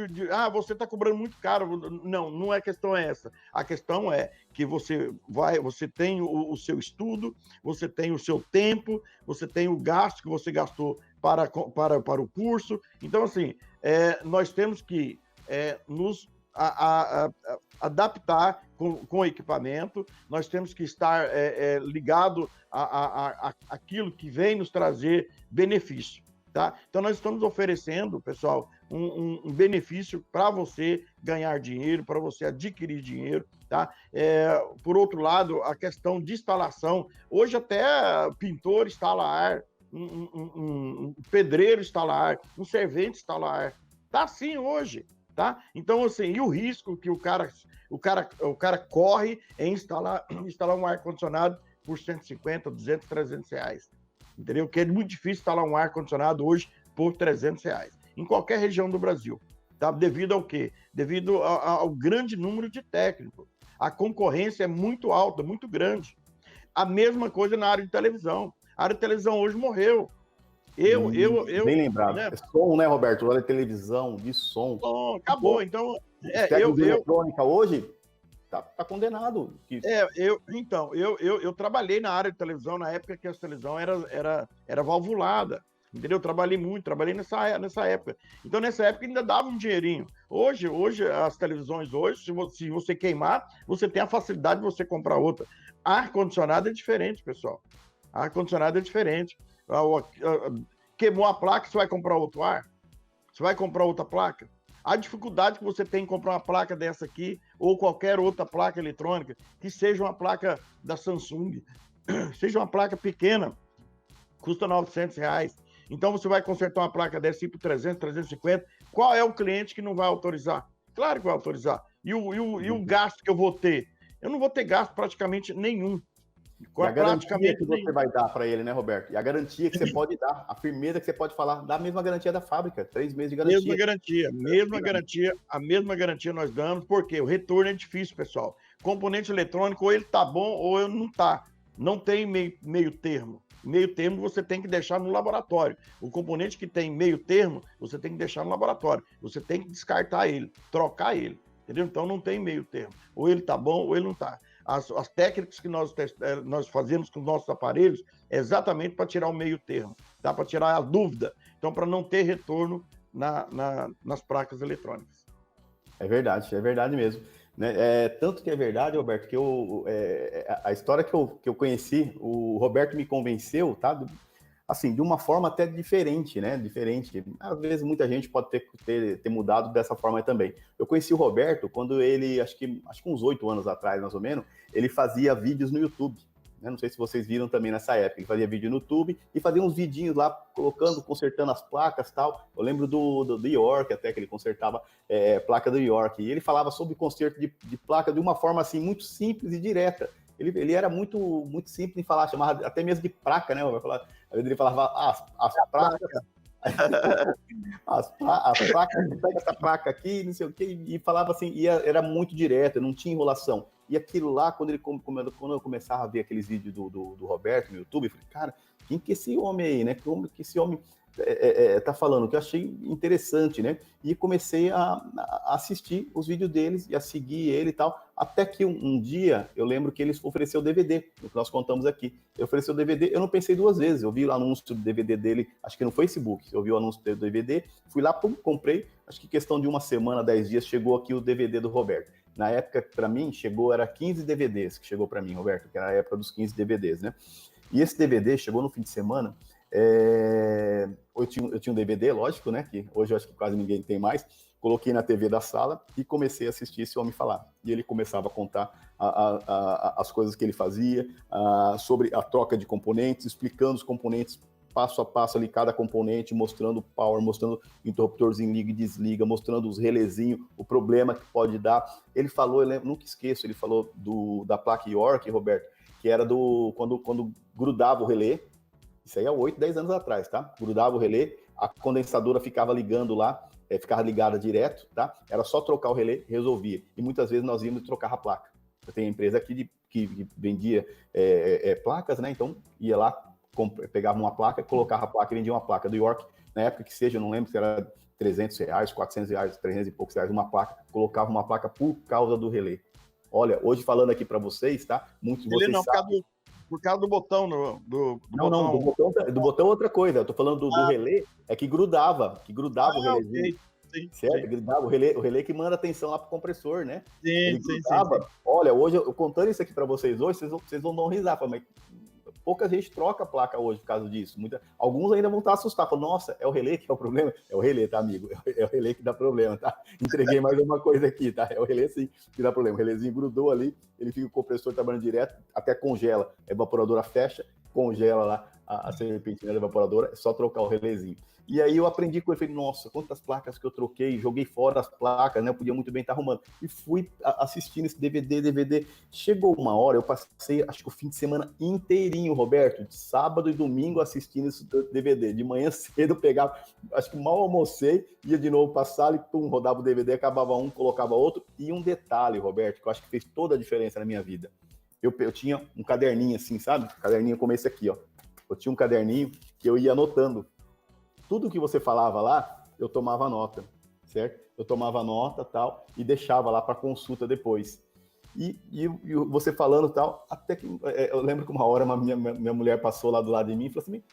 você está cobrando muito caro. Não é questão essa. A questão é que você tem o seu estudo, você tem o seu tempo, você tem o gasto que você gastou para o curso. Então, assim, nós temos que nos adaptar com o equipamento, nós temos que estar ligado àquilo que vem nos trazer benefício. Tá? Então, nós estamos oferecendo, pessoal, um benefício para você ganhar dinheiro, para você adquirir dinheiro. Tá? Por outro lado, a questão de instalação. Hoje, até pintor instala ar, um pedreiro instala ar, um servente instala ar. Tá assim hoje. Tá? Então, assim, e o risco que o cara corre em instalar um ar-condicionado por 150, 200, 300 reais. Entendeu? Que é muito difícil instalar um ar-condicionado hoje por 300 reais, em qualquer região do Brasil. Tá? Devido ao quê? Devido ao grande número de técnicos. A concorrência é muito alta, muito grande. A mesma coisa na área de televisão. A área de televisão hoje morreu. Bem lembrado. Né? É som, né, Roberto? Olha, televisão, de som. Acabou. Pô, então, eletrônica hoje tá condenado. Eu trabalhei na área de televisão na época que a televisão era valvulada. entendeu? Trabalhei muito, trabalhei nessa época. Então, nessa época ainda dava um dinheirinho. Hoje as televisões hoje, se você queimar, você tem a facilidade de você comprar outra. Ar-condicionado é diferente, pessoal. Ar-condicionado é diferente. Queimou a placa, você vai comprar outro ar? Você vai comprar outra placa? A dificuldade que você tem em comprar uma placa dessa aqui, ou qualquer outra placa eletrônica, que seja uma placa da Samsung, seja uma placa pequena, custa R$ 900. Então você vai consertar uma placa dessa por 300, 350. Qual é o cliente que não vai autorizar? Claro que vai autorizar. E o gasto que eu vou ter? Eu não vou ter gasto praticamente nenhum. E a garantia que você vai dar para ele, né, Roberto? E a garantia que você pode dar, a firmeza que você pode falar, dá a mesma garantia da fábrica, 3 meses de garantia. A mesma garantia nós damos, porque o retorno é difícil, pessoal. Componente eletrônico, ou ele tá bom ou ele não tá. Não tem meio termo. Meio termo você tem que deixar no laboratório. O componente que tem meio termo, você tem que deixar no laboratório. Você tem que descartar ele, trocar ele. Entendeu? Então não tem meio termo. Ou ele tá bom ou ele não tá. As técnicas que nós fazemos com os nossos aparelhos é exatamente para tirar o meio termo, tá? Para tirar a dúvida. Então, para não ter retorno nas placas eletrônicas. É verdade mesmo. Né? Tanto que é verdade, Roberto, que a história que eu conheci, o Roberto me convenceu, tá? Assim, de uma forma até diferente, né? Diferente. Às vezes muita gente pode ter mudado dessa forma também. Eu conheci o Roberto quando ele, acho que uns 8 anos atrás, mais ou menos, ele fazia vídeos no YouTube. Né? Não sei se vocês viram também nessa época. Ele fazia vídeo no YouTube e fazia uns vidinhos lá, consertando as placas e tal. Eu lembro do York até, que ele consertava placa do York. E ele falava sobre conserto de placa de uma forma assim, muito simples e direta. Ele era muito, muito simples em falar, chamava até mesmo de placa, né? Ele falava as placas, as placas, pega essa placa aqui, não sei o quê, e falava assim, era muito direto, não tinha enrolação. E aquilo lá, quando eu começava a ver aqueles vídeos do Roberto no YouTube, eu falei, cara, quem que é esse homem aí, né? Como que esse homem tá falando? Que eu achei interessante, né? E comecei a assistir os vídeos deles e a seguir ele e tal, até que um dia eu lembro que eles ofereceu o DVD, o que nós contamos aqui. Ele ofereceu o DVD, eu não pensei 2 vezes, eu vi o anúncio do DVD dele, acho que no Facebook, eu vi o anúncio do DVD, fui lá, pum, comprei, acho que questão de uma semana, 10 dias, chegou aqui o DVD do Roberto. Na época, para mim, era 15 DVDs que chegou para mim, Roberto, que era a época dos 15 DVDs, né? E esse DVD chegou no fim de semana. Eu tinha um DVD, lógico, né? Que hoje eu acho que quase ninguém tem mais. Coloquei na TV da sala e comecei a assistir esse homem falar. E ele começava a contar as coisas que ele fazia, sobre a troca de componentes, explicando os componentes passo a passo ali, cada componente, mostrando o power, mostrando o interruptorzinho liga e desliga, mostrando os relézinhos, o problema que pode dar. Ele falou, eu lembro, nunca esqueço, ele falou da placa York, Roberto, que era quando grudava o relé. Isso aí há 8, 10 anos atrás, tá? Grudava o relé, a condensadora ficava ligando lá, ficava ligada direto, tá? Era só trocar o relé, resolvia. E muitas vezes nós íamos trocar a placa. Eu tenho empresa aqui que vendia placas, né? Então ia lá, pegava uma placa, colocava a placa e vendia uma placa do York, na época que seja, eu não lembro se era R$300, R$400, 300 e poucos reais uma placa, colocava uma placa por causa do relé. Olha, hoje falando aqui para vocês, tá? Muitos de vocês sabem. Por causa do botão. Não, do botão é outra coisa. Eu tô falando do relé, que grudava o relézinho. Sim, certo? sim. Grudava o relé que manda atenção lá pro compressor, né? Ele Sim. Olha, hoje, eu contando isso aqui para vocês hoje, vocês vão dar um risada, mas pouca gente troca a placa hoje por causa disso. Alguns ainda vão estar assustados. Falam, nossa, é o relé que é o problema? É o relé, tá, amigo? É o relé que dá problema, tá? Entreguei mais uma coisa aqui, tá? É o relé sim que dá problema. O relézinho grudou ali, ele fica o compressor trabalhando direto, até congela. A evaporadora fecha, congela lá a serpentina da evaporadora, é só trocar o relézinho. E aí eu aprendi com ele, falei, nossa, quantas placas que eu troquei, joguei fora as placas, né? Eu podia muito bem estar arrumando. E fui assistindo esse DVD. Chegou uma hora, eu passei, acho que o fim de semana inteirinho, Roberto, de sábado e domingo assistindo esse DVD. De manhã cedo eu pegava, acho que mal almocei, ia de novo pra sala e pum, rodava o DVD, acabava um, colocava outro. E um detalhe, Roberto, que eu acho que fez toda a diferença na minha vida. Eu tinha um caderninho assim, sabe? Caderninho como esse aqui, ó. Eu tinha um caderninho que eu ia anotando. Tudo que você falava lá, eu tomava nota, certo? Eu tomava nota, tal, e deixava lá para consulta depois. E você falando tal, até que eu lembro que uma hora minha mulher passou lá do lado de mim e falou assim,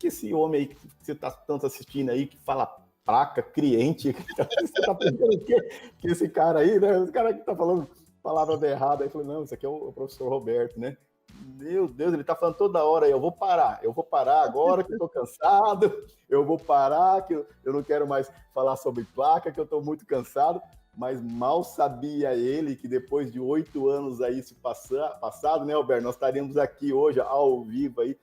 que esse homem aí que você está tanto assistindo aí, que fala placa, cliente, você está pensando que esse cara aí, né? Esse cara que está falando palavras erradas. Aí eu falei, não, isso aqui é o professor Roberto, né? Meu Deus, ele tá falando toda hora aí, eu vou parar agora que eu tô cansado, eu vou parar, que eu não quero mais falar sobre placa, que eu tô muito cansado, mas mal sabia ele que depois de 8 anos aí se passado, né, Alberto, nós estaríamos aqui hoje ao vivo aí,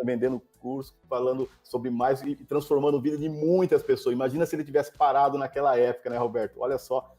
vendendo curso, falando sobre mais e transformando a vida de muitas pessoas. Imagina se ele tivesse parado naquela época, né, Roberto? Olha só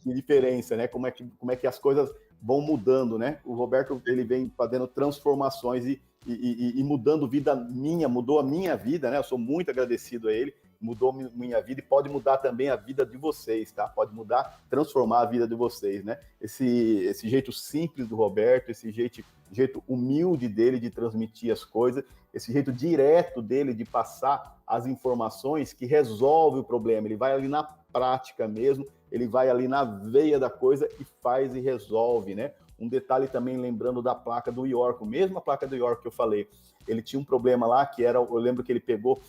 que diferença, né? Como é que as coisas vão mudando, né? O Roberto, ele vem fazendo transformações e mudando vida minha, mudou a minha vida, né? Eu sou muito agradecido a ele, mudou minha vida e pode mudar também a vida de vocês, tá? Pode mudar, transformar a vida de vocês, né? Esse jeito simples do Roberto, esse jeito humilde dele de transmitir as coisas, esse jeito direto dele de passar as informações que resolve o problema. Ele vai ali na prática mesmo, ele vai ali na veia da coisa e faz e resolve, né? Um detalhe também, lembrando da placa do York, a mesma placa do York que eu falei, ele tinha um problema lá, que era, eu lembro que ele pegou,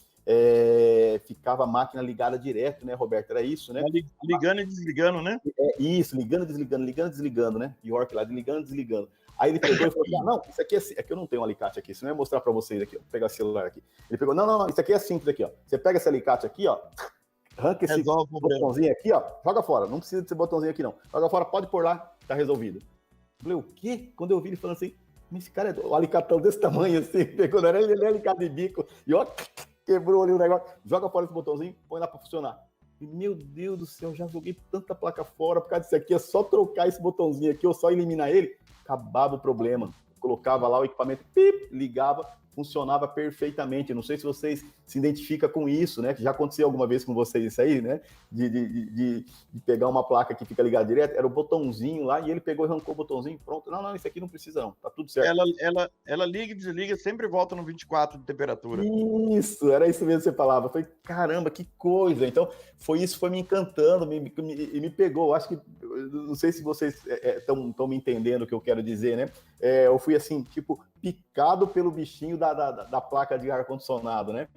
ficava a máquina ligada direto, né, Roberto? Era isso, né? Ligando e desligando, né? Isso, ligando e desligando, né? York lá, ligando e desligando. Aí ele pegou e falou assim, não, isso aqui é que eu não tenho um alicate aqui, senão eu ia mostrar para vocês aqui, ó, vou pegar o celular aqui. Ele pegou, não, isso aqui é simples aqui, ó. Você pega esse alicate aqui, ó, arranca esse botãozinho aqui, ó, joga fora, não precisa desse botãozinho aqui não, joga fora, pode pôr lá, tá resolvido. Eu falei, o quê? Quando eu vi ele falando assim, mas esse cara é o alicatão desse tamanho assim, pegou, não era ele alicate de bico, e ó, quebrou ali o negócio, joga fora esse botãozinho, põe lá para funcionar. E, meu Deus do céu, já joguei tanta placa fora por causa disso aqui, é só trocar esse botãozinho aqui, ou só eliminar ele, acabava o problema. Colocava lá o equipamento, pip, ligava, funcionava perfeitamente. Não sei se vocês se identificam com isso, né? Que já aconteceu alguma vez com vocês isso aí, né? De pegar uma placa que fica ligada direto, era o botãozinho lá, e ele pegou e arrancou o botãozinho, pronto. Não, isso aqui não precisa não, tá tudo certo. Ela liga e desliga, sempre volta no 24 de temperatura. Isso, era isso mesmo que você falava. Eu falei, caramba, que coisa. Então, foi me encantando, me pegou. Acho que, não sei se vocês estão me entendendo o que eu quero dizer, né? Eu fui assim, tipo, picado pelo bichinho da placa de ar-condicionado, né?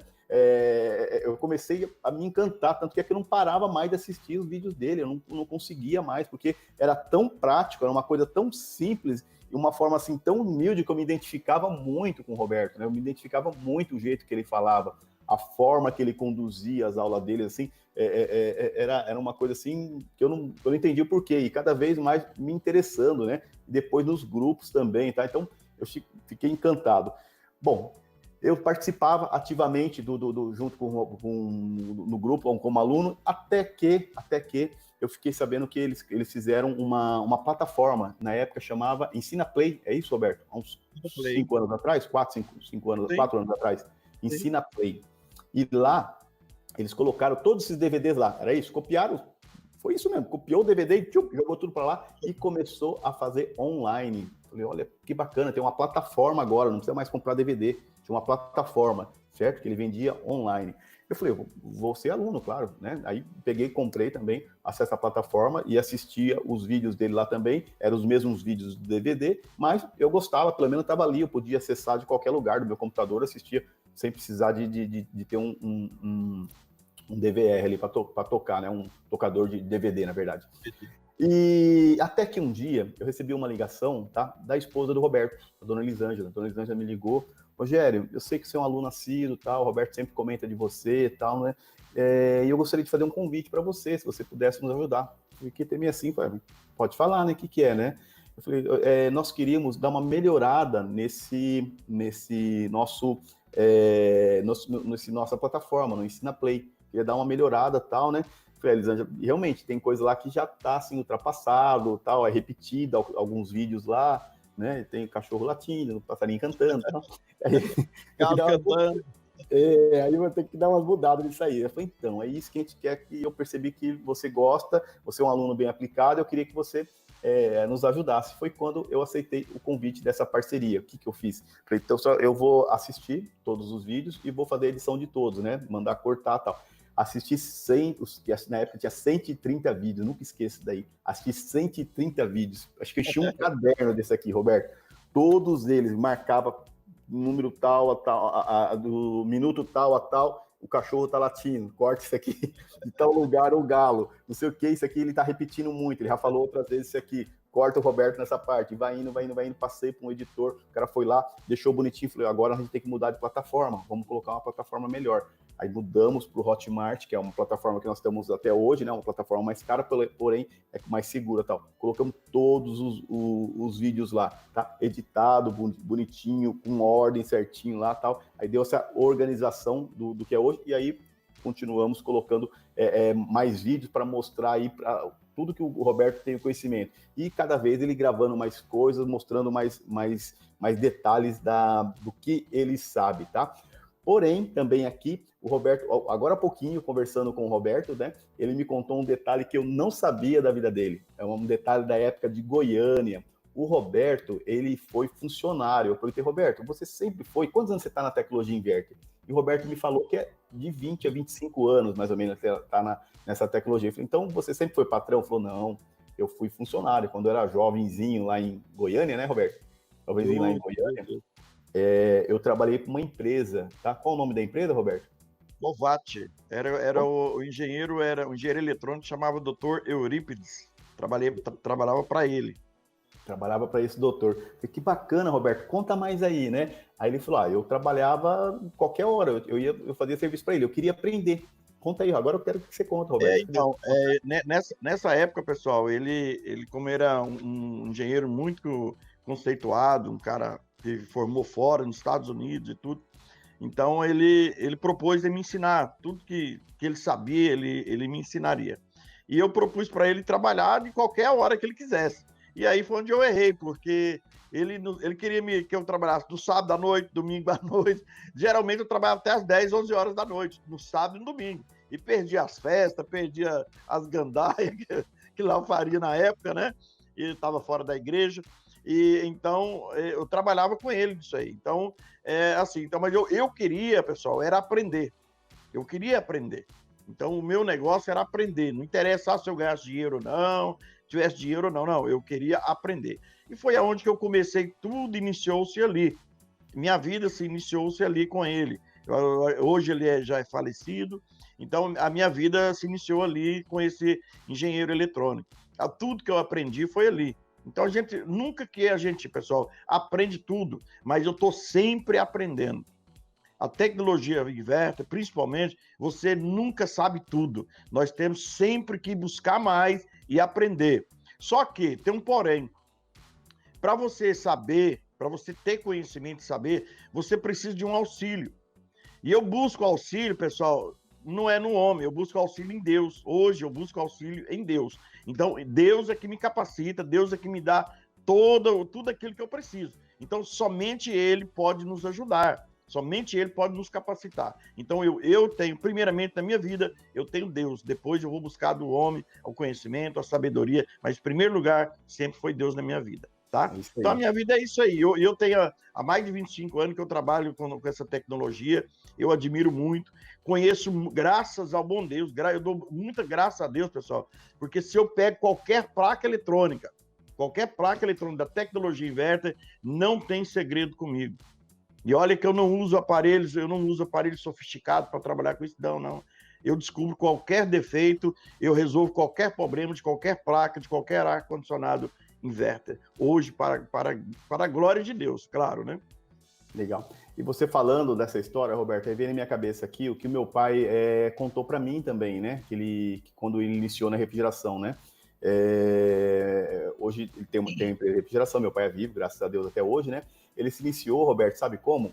Eu comecei a me encantar, tanto que é que eu não parava mais de assistir os vídeos dele, eu não conseguia mais, porque era tão prático, era uma coisa tão simples, e uma forma assim tão humilde que eu me identificava muito com o Roberto, né? Eu me identificava muito o jeito que ele falava, a forma que ele conduzia as aulas dele, assim, era uma coisa assim que eu não entendi o porquê, e cada vez mais me interessando, né? Depois nos grupos também, tá? Então, eu fiquei encantado. Bom, eu participava ativamente junto no grupo, como aluno, até que eu fiquei sabendo que eles fizeram uma plataforma, na época chamava Ensina Play, é isso, Roberto? Há uns 5 anos atrás, 4 anos atrás, Ensina Play. E lá, eles colocaram todos esses DVDs lá, era isso? Copiaram, foi isso mesmo, copiou o DVD e jogou tudo para lá e começou a fazer online. Falei, olha, que bacana, tem uma plataforma agora, não precisa mais comprar DVD, tinha uma plataforma, certo? Que ele vendia online. Eu falei, vou ser aluno, claro, né? Aí peguei, comprei também, acesso à plataforma e assistia os vídeos dele lá também, eram os mesmos vídeos do DVD, mas eu gostava, pelo menos estava ali, eu podia acessar de qualquer lugar do meu computador, assistia sem precisar de ter um DVR ali para tocar, né? Um tocador de DVD, na verdade. E até que um dia eu recebi uma ligação, tá, da esposa do Roberto, a dona Elisângela. A dona Elisângela me ligou, Rogério, eu sei que você é um aluno assíduo, tal, o Roberto sempre comenta de você, tal, né? E eu gostaria de fazer um convite para você, se você pudesse nos ajudar. Eu fiquei meio assim, pode falar, né? O que é, né? Eu falei, nós queríamos dar uma melhorada nesse nossa plataforma, no Ensina Play. Queria dar uma melhorada, tal, né? Falei, Elisângela, realmente tem coisa lá que já está assim, ultrapassado, tal, é repetido alguns vídeos lá, né? Tem cachorro latindo, passarinho cantando, tal. Aí eu vou ter que dar umas mudadas nisso aí. Eu falei, então, é isso que a gente quer, que eu percebi que você gosta, você é um aluno bem aplicado, eu queria que você nos ajudasse. Foi quando eu aceitei o convite dessa parceria. O que eu fiz? Falei, então eu vou assistir todos os vídeos e vou fazer a edição de todos, né? Mandar cortar e tal. Assisti 100, na época tinha 130 vídeos, nunca esqueço daí. Assisti 130 vídeos. Acho que eu tinha um caderno desse aqui, Roberto. Todos eles marcava número tal a tal, do minuto tal a tal, o cachorro tá latindo, corta isso aqui, de tal lugar o galo, não sei o que, isso aqui ele tá repetindo muito, ele já falou outras vezes isso aqui, corta o Roberto nessa parte, vai indo, passei para um editor, o cara foi lá, deixou bonitinho, falei, agora a gente tem que mudar de plataforma, vamos colocar uma plataforma melhor. Aí mudamos para o Hotmart, que é uma plataforma que nós temos até hoje, né? Uma plataforma mais cara, porém é mais segura, tal. Colocamos todos os vídeos lá, tá? Editado, bonitinho, com ordem certinho lá, tal. Aí deu essa organização do que é hoje, e aí continuamos colocando mais vídeos para mostrar aí para tudo que o Roberto tem conhecimento. E cada vez ele gravando mais coisas, mostrando mais detalhes do que ele sabe, tá? Porém, também aqui, o Roberto, agora há pouquinho, conversando com o Roberto, né, ele me contou um detalhe que eu não sabia da vida dele. É um detalhe da época de Goiânia. O Roberto, ele foi funcionário. Eu perguntei, Roberto, você sempre foi? Quantos anos você está na tecnologia Inverter? E o Roberto me falou que é de 20 a 25 anos, mais ou menos, está nessa tecnologia. Eu falei, então, você sempre foi patrão? Ele falou, não, eu fui funcionário. Quando eu era jovenzinho lá em Goiânia, né, Roberto? Jovenzinho lá em Goiânia. Eu trabalhei para uma empresa, tá? Qual o nome da empresa, Roberto? Lovati. Era o engenheiro eletrônico, chamava Dr. Eurípides. Trabalhava para ele. Trabalhava para esse doutor. Falei, que bacana, Roberto, conta mais aí, né? Aí ele falou, eu trabalhava qualquer hora, eu fazia serviço para ele, eu queria aprender. Conta aí, agora eu quero que você conte, Roberto. Então, nessa época, pessoal, ele como era um engenheiro muito conceituado, um cara que formou fora, nos Estados Unidos e tudo, então ele propôs de me ensinar tudo que ele sabia, ele me ensinaria. E eu propus para ele trabalhar de qualquer hora que ele quisesse. E aí foi onde eu errei, porque ele queria que eu trabalhasse no sábado à noite, domingo à noite. Geralmente eu trabalhava até às 10, 11 horas da noite, no sábado e no domingo. E perdia as festas, perdia as gandaias que lá eu faria na época, né? E estava fora da igreja. E então eu trabalhava com ele nisso aí. Então, mas eu queria, pessoal, era aprender. Eu queria aprender. Então, o meu negócio era aprender. Não interessa se eu ganhasse dinheiro ou não, tivesse dinheiro ou não. Não, eu queria aprender. E foi aonde que eu comecei, tudo iniciou-se ali. Minha vida se iniciou-se ali com ele. Hoje ele já é falecido, então a minha vida se iniciou ali com esse engenheiro eletrônico. Tudo que eu aprendi foi ali. Então, nunca que a gente, pessoal, aprende tudo, mas eu estou sempre aprendendo. A tecnologia inverter, principalmente, você nunca sabe tudo. Nós temos sempre que buscar mais e aprender. Só que tem um porém. Para você saber, para você ter conhecimento e saber, você precisa de um auxílio. E eu busco auxílio, pessoal, não é no homem, eu busco auxílio em Deus. Hoje eu busco auxílio em Deus. Então, Deus é que me capacita, Deus é que me dá tudo aquilo que eu preciso. Então, somente Ele pode nos ajudar. Somente Ele pode nos capacitar. Então, eu tenho, primeiramente na minha vida, eu tenho Deus. Depois eu vou buscar do homem o conhecimento, a sabedoria. Mas, em primeiro lugar, sempre foi Deus na minha vida. Tá? Então, a minha vida é isso aí. Eu tenho há mais de 25 anos que eu trabalho com essa tecnologia. Eu admiro muito. Conheço, graças ao bom Deus. Eu dou muita graça a Deus, pessoal. Porque se eu pego qualquer placa eletrônica da tecnologia inverter, não tem segredo comigo. E olha que eu não uso aparelhos sofisticados para trabalhar com isso, não. Eu descubro qualquer defeito, eu resolvo qualquer problema de qualquer placa, de qualquer ar-condicionado inverter. Hoje, para a glória de Deus, claro, né? Legal. E você falando dessa história, Roberto, aí vem na minha cabeça aqui o que o meu pai contou para mim também, né? Que quando ele iniciou na refrigeração, né? Hoje ele tem uma empresa de refrigeração, meu pai é vivo, graças a Deus até hoje, né? Ele se iniciou, Roberto, sabe como?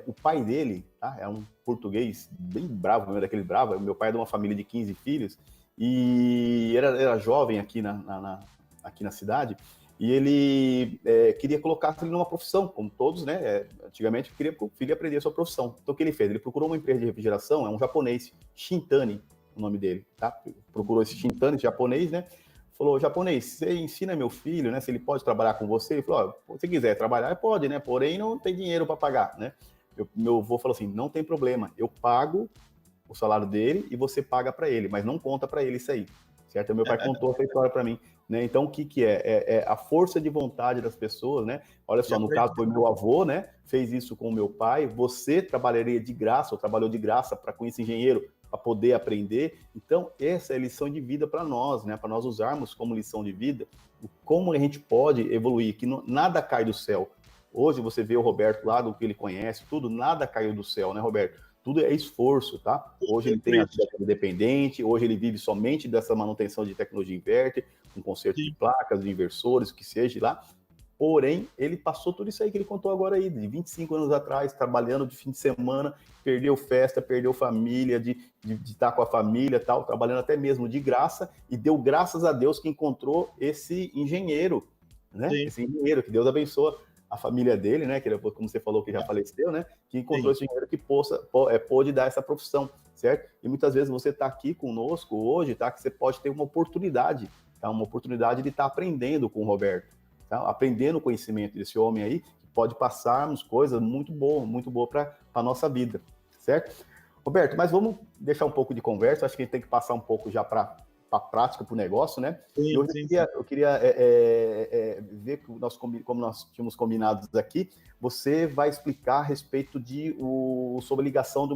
O pai dele, tá? É um português bem bravo, não é daquele bravo. Meu pai é de uma família de 15 filhos e era jovem aqui na cidade, e ele queria colocar ele numa profissão, como todos, né? Antigamente queria que o filho aprendesse a sua profissão. Então o que ele fez? Ele procurou uma empresa de refrigeração, é um japonês, Shintani, o nome dele, tá? Procurou esse Shintani, japonês, né? Falou, japonês, você ensina meu filho, né? Se ele pode trabalhar com você? Ele falou, se você quiser trabalhar, pode, né? Porém, não tem dinheiro para pagar, né? Meu avô falou assim, não tem problema, eu pago o salário dele e você paga para ele, mas não conta para ele isso aí, certo? Meu pai contou essa história para mim. né? Então, o que que é? É a força de vontade das pessoas, né? Olha só, no caso foi meu avô, né? Fez isso com o meu pai. Você trabalharia de graça, ou trabalhou de graça com esse engenheiro para poder aprender. Então, essa é a lição de vida para nós, né? Para nós usarmos como lição de vida como a gente pode evoluir, que nada cai do céu. Hoje você vê o Roberto lá, do que ele conhece, tudo, nada caiu do céu, né, Roberto? Tudo é esforço, tá? Hoje ele tem a vida independente, hoje ele vive somente dessa manutenção de tecnologia inverter, com conserto de placas, de inversores, o que seja lá. Porém, ele passou tudo isso aí que ele contou agora aí, de 25 anos atrás, trabalhando de fim de semana, perdeu festa, perdeu família, de estar com a família, tal, trabalhando até mesmo de graça, e deu graças a Deus que encontrou esse engenheiro, né? Sim. Esse engenheiro, que Deus abençoa a família dele, né? Que ele, como você falou, que já faleceu, né? Que encontrou esse engenheiro que pôde dar essa profissão, certo? E muitas vezes você está aqui conosco hoje, tá? Que você pode ter uma oportunidade, tá? Uma oportunidade de estar aprendendo com o Roberto. Tá? Aprendendo o conhecimento desse homem aí, que pode passarmos coisas muito boas para a nossa vida, certo? Roberto, mas vamos deixar um pouco de conversa, acho que a gente tem que passar um pouco já para a prática, para o negócio, né? Sim, eu queria ver como nós tínhamos combinado aqui, você vai explicar a respeito sobre a ligação de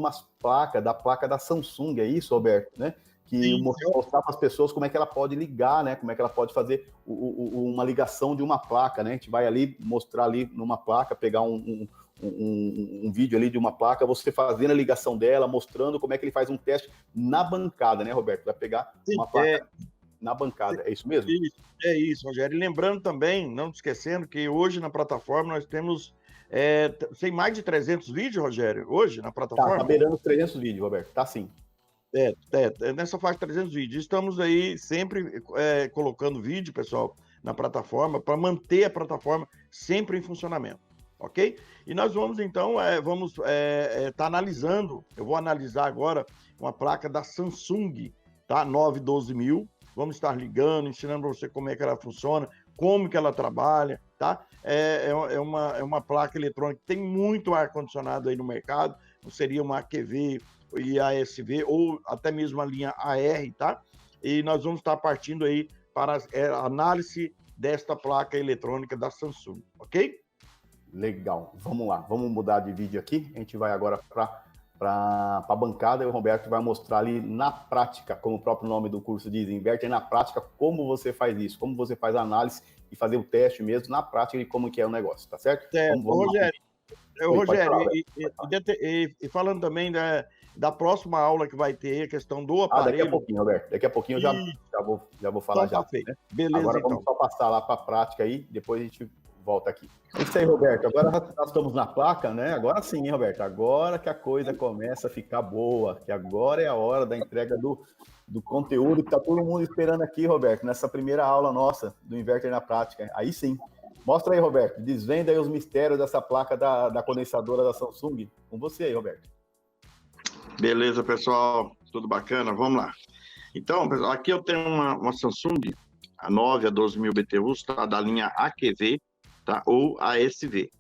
da placa da Samsung, é isso, Roberto, né? Que mostrar para as pessoas como é que ela pode ligar, né? Como é que ela pode fazer uma ligação de uma placa, né? A gente vai ali mostrar ali numa placa, pegar um vídeo ali de uma placa, você fazendo a ligação dela, mostrando como é que ele faz um teste na bancada, né, Roberto? Vai pegar uma placa na bancada, é isso mesmo? É isso, Rogério. E lembrando também, não esquecendo, que hoje na plataforma nós temos tem mais de 300 vídeos, Rogério, hoje na plataforma? Tá beirando os 300 vídeos, Roberto, tá sim. Nessa faixa de 300 vídeos. Estamos aí sempre colocando vídeo, pessoal, na plataforma, para manter a plataforma sempre em funcionamento, ok? E nós vamos, então, tá analisando, eu vou analisar agora uma placa da Samsung, tá? 912000, vamos estar ligando, ensinando para você como é que ela funciona, como que ela trabalha, tá? É uma placa eletrônica que tem muito ar-condicionado aí no mercado, não seria uma AQV e ASV, ou até mesmo a linha AR, tá? E nós vamos estar partindo aí para a análise desta placa eletrônica da Samsung, ok? Legal, vamos lá, vamos mudar de vídeo aqui, a gente vai agora para a bancada e o Roberto vai mostrar ali na prática, como o próprio nome do curso diz, Inverter na prática, como você faz isso, como você faz a análise e fazer o teste mesmo na prática de como que é o negócio, tá certo? Rogério, e falando também da próxima aula que vai ter, a questão do aparelho. Daqui a pouquinho, Roberto. Daqui a pouquinho eu já vou falar então, já. Né? Beleza, agora então. Vamos só passar lá para a prática aí, depois a gente volta aqui. É isso aí, Roberto. Agora nós estamos na placa, né? Agora sim, hein, Roberto? Agora que a coisa começa a ficar boa, que agora é a hora da entrega do conteúdo que está todo mundo esperando aqui, Roberto, nessa primeira aula nossa do Inverter na Prática. Aí sim. Mostra aí, Roberto. Desvenda aí os mistérios dessa placa da condensadora da Samsung. Com você aí, Roberto. Beleza, pessoal. Tudo bacana? Vamos lá. Então, pessoal, aqui eu tenho uma Samsung, a 9 a 12.000 BTUs, tá? Da linha AQV, tá? Ou ASV.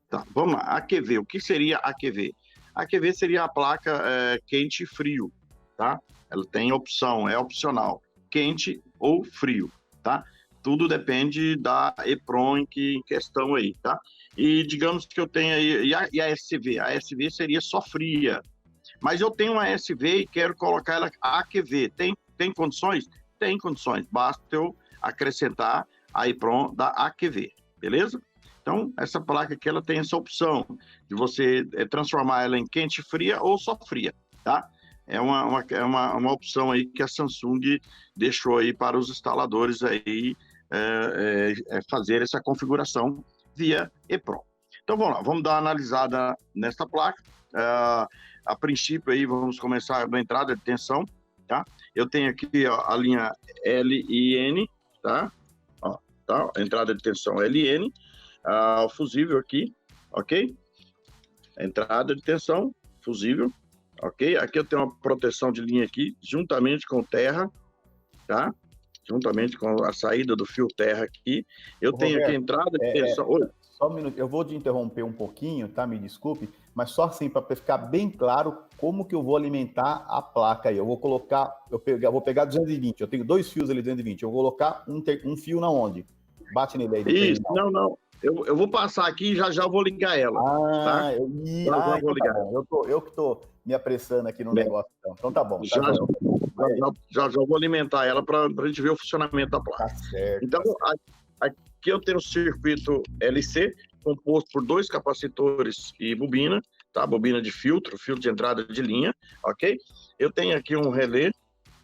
Tá, vamos lá. AQV, o que seria AQV? AQV seria a placa quente e frio, tá? Ela tem opção, é opcional. Quente ou frio, tá? Tudo depende da EPROM em questão aí, tá? E digamos que eu tenho aí... E a ASV? A ASV seria só fria. Mas eu tenho uma ASV e quero colocar ela AQV. Tem condições? Tem condições. Basta eu acrescentar a EPROM da AQV, beleza? Então, essa placa aqui, ela tem essa opção de você transformar ela em quente e fria ou só fria, tá? É uma opção aí que a Samsung deixou aí para os instaladores aí fazer essa configuração via EPROM. Então, vamos lá, vamos dar uma analisada nessa placa. A princípio aí, vamos começar na entrada de tensão, tá? Eu tenho aqui ó, a linha LIN, tá? Ó, tá? A entrada de tensão LN, o fusível aqui, ok? Entrada de tensão, fusível, ok? Aqui eu tenho uma proteção de linha aqui, juntamente com terra, tá? Juntamente com a saída do fio terra aqui. Eu tenho aqui a entrada de tensão... Só um minuto, eu vou te interromper um pouquinho, tá? Me desculpe, mas só assim para ficar bem claro como que eu vou alimentar a placa aí. Eu vou colocar, vou pegar 220, eu tenho 2 fios ali 220, eu vou colocar um fio na onde? Bate nele aí no Isso, terminal. não. Eu vou passar aqui e já vou ligar ela, tá? Já vou Então tá ligar. bom. Eu que tô me apressando aqui no negócio, então. Então tá bom, tá Já, joia. já vou alimentar ela para a gente ver o funcionamento da placa. Tá certo. Então, aqui eu tenho o circuito LC, composto por 2 capacitores e bobina, tá? Bobina de filtro de entrada de linha, ok? Eu tenho aqui um relé,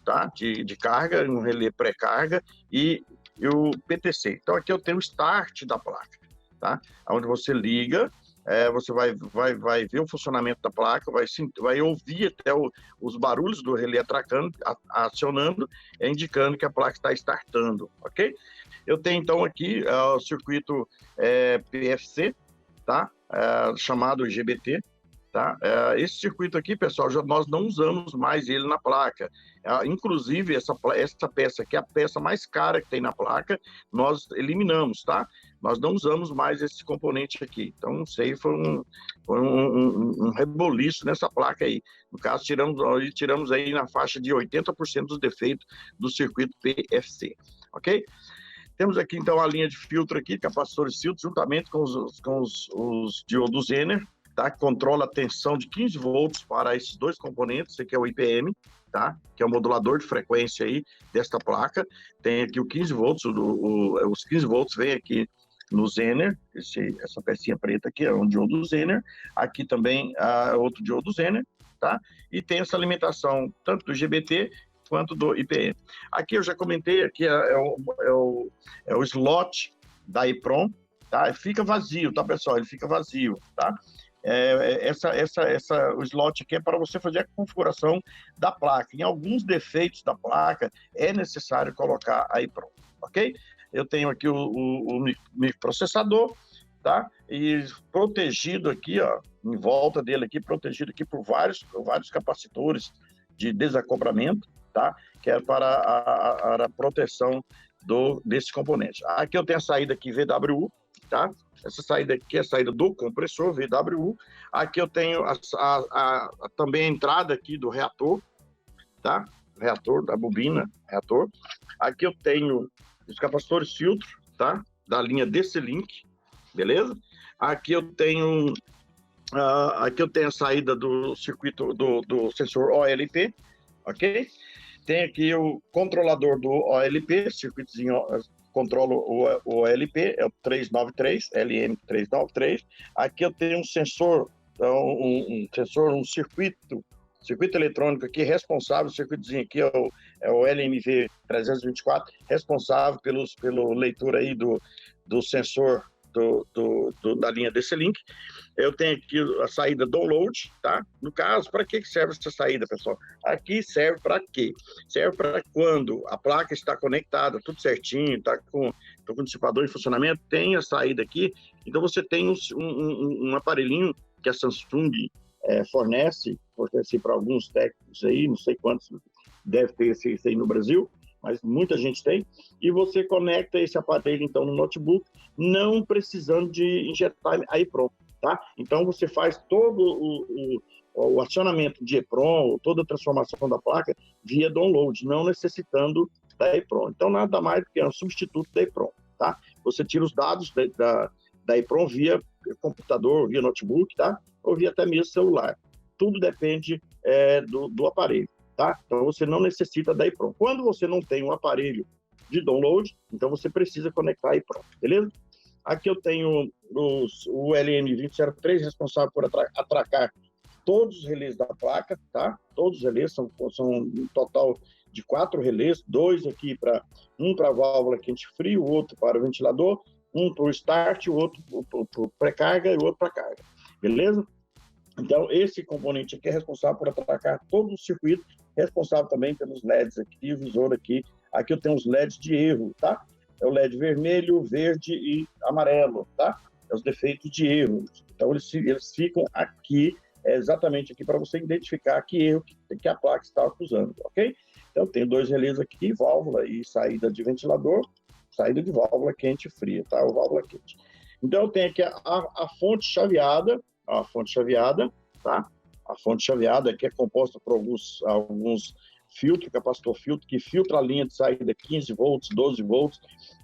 tá? De carga, um relé pré-carga e o PTC. Então, aqui eu tenho o start da placa, tá? Onde você liga, você vai ver o funcionamento da placa, vai ouvir até os barulhos do relé acionando, indicando que a placa está startando, ok? Eu tenho, então, aqui o circuito PFC, tá? Chamado GBT, tá? Esse circuito aqui, pessoal, nós não usamos mais ele na placa. Inclusive, essa peça, que é a peça mais cara que tem na placa, nós eliminamos, tá? Nós não usamos mais esse componente aqui. Então, não sei, foi um reboliço nessa placa aí. No caso, tiramos aí na faixa de 80% dos defeitos do circuito PFC, ok? Temos aqui, então, a linha de filtro aqui, capacitores filtro, juntamente com os diodos Zener, tá? Que controla a tensão de 15 volts para esses 2 componentes. Esse aqui é o IPM, tá? Que é o modulador de frequência aí desta placa. Tem aqui o 15 volts, os 15 volts vem aqui no Zener, essa pecinha preta aqui é um diodo Zener. Aqui também outro diodo Zener, tá? E tem essa alimentação tanto do GBT quanto do IPM. Aqui eu já comentei, aqui é o slot da EEPROM, tá? Fica vazio, tá, pessoal? Ele fica vazio, tá? O slot aqui é para você fazer a configuração da placa. Em alguns defeitos da placa, é necessário colocar a EEPROM, ok? Eu tenho aqui o microprocessador, tá? E protegido aqui, ó, em volta dele aqui, protegido aqui por vários capacitores de desacoplamento, tá? Que é para a proteção desse componente. Aqui eu tenho a saída aqui VWU, tá? Essa saída aqui é a saída do compressor VWU. Aqui eu tenho também a entrada aqui do reator, tá? Reator, da bobina, reator. Aqui eu tenho os capacitores filtro, tá? Da linha DC-Link, beleza? Aqui eu tenho a saída do circuito do sensor OLP, ok? Tem aqui o controlador do OLP, circuitozinho controla o OLP, é o 393, LM393. Aqui eu tenho um sensor, um circuito eletrônico aqui responsável, o circuitozinho aqui é o LMV324, responsável pelo leitura aí do sensor da linha DC-Link. Eu tenho aqui a saída download, tá? No caso, para que serve essa saída, pessoal? Aqui serve para quê? Serve para quando a placa está conectada, tudo certinho, tá com o dissipador em funcionamento, tem a saída aqui. Então, você tem um aparelhinho que a Samsung fornece para alguns técnicos aí, não sei quantos deve ter esse aí no Brasil, mas muita gente tem, e você conecta esse aparelho, então, no notebook, não precisando de injetar a EEPROM, tá? Então, você faz todo o acionamento de EEPROM, toda a transformação da placa via download, não necessitando da EEPROM. Então, nada mais do que um substituto da EEPROM, tá? Você tira os dados da EEPROM via computador, via notebook, tá? Ou via até mesmo celular. Tudo depende do aparelho, tá? Então, você não necessita da EEPROM. Quando você não tem um aparelho de download, então você precisa conectar a EEPROM, beleza? Aqui eu tenho o LM2003, responsável por atracar todos os relés da placa, tá? Todos os relés, são um total de 4 relés, 2 aqui um para a válvula quente-frio, o outro para o ventilador, um para o start, o outro para o pré-carga e o outro para carga, beleza? Então, esse componente aqui é responsável por atracar todo o circuito, responsável também pelos LEDs aqui, o visor aqui. Aqui eu tenho os LEDs de erro, tá? É o LED vermelho, verde e amarelo, tá? É os defeitos de erro. Então, eles ficam aqui, exatamente aqui, para você identificar que erro que a placa está acusando, ok? Então, tem 2 relés aqui, válvula e saída de ventilador, saída de válvula quente e fria, tá? O válvula quente. Então, eu tenho aqui a fonte chaveada, tá? A fonte chaveada aqui é composta por alguns filtros, capacitor filtro, que filtra a linha de saída 15 volts, 12 volts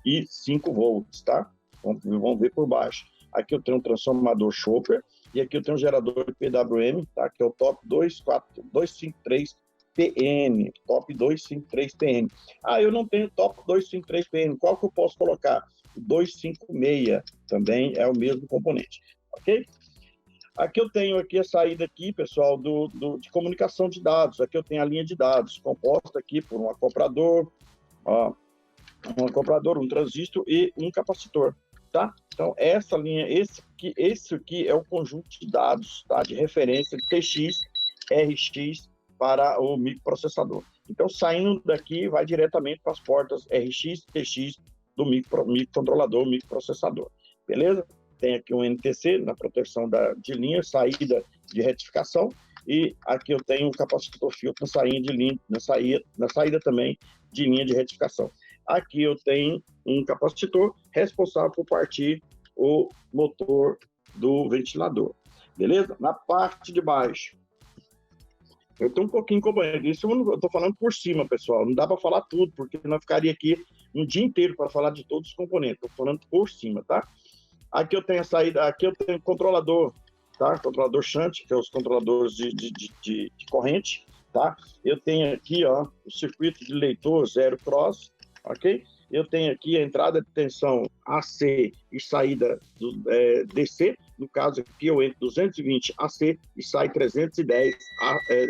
e 5 volts, tá? Vamos ver por baixo. Aqui eu tenho um transformador Chopper e aqui eu tenho um gerador PWM, tá? Que é o top 253 PN, top 253 PN. Ah, eu não tenho top 253 PN, qual que eu posso colocar? 256 também é o mesmo componente, ok? Aqui eu tenho aqui a saída aqui, pessoal, de comunicação de dados. Aqui eu tenho a linha de dados, composta aqui por um acoplador, um transistor e um capacitor, tá? Então, essa linha, esse aqui é o conjunto de dados, tá? De referência de TX, RX para o microprocessador. Então, saindo daqui, vai diretamente para as portas RX, TX do microcontrolador, microprocessador. Beleza? Tem aqui um NTC na proteção de linha, saída de retificação, e aqui eu tenho um capacitor filtro na saída também de linha de retificação. Aqui eu tenho um capacitor responsável por partir o motor do ventilador. Beleza? Na parte de baixo, eu estou um pouquinho acompanhando. Isso eu estou falando por cima, pessoal. Não dá para falar tudo, porque nós ficaria aqui um dia inteiro para falar de todos os componentes. Estou falando por cima, tá? Aqui eu tenho a saída, aqui eu tenho controlador, tá? Controlador shunt, que é os controladores de corrente, tá? Eu tenho aqui, ó, o circuito de leitor zero cross, ok? Eu tenho aqui a entrada de tensão AC e saída DC. No caso aqui eu entro 220 AC e sai 310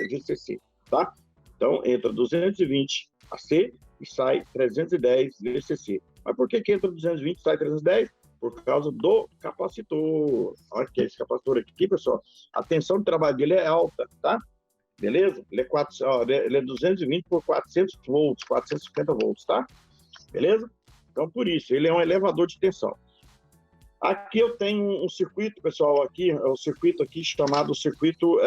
VCC, tá? Então entra 220 AC e sai 310 VCC. Mas por que entra 220 e sai 310? Por causa do capacitor. Olha aqui, esse capacitor aqui, pessoal, a tensão de trabalho dele é alta, tá? Beleza? Ele é 220 por 400 volts, 450 volts, tá? Beleza? Então, por isso, ele é um elevador de tensão. Aqui eu tenho um circuito, pessoal, aqui, é um circuito aqui chamado circuito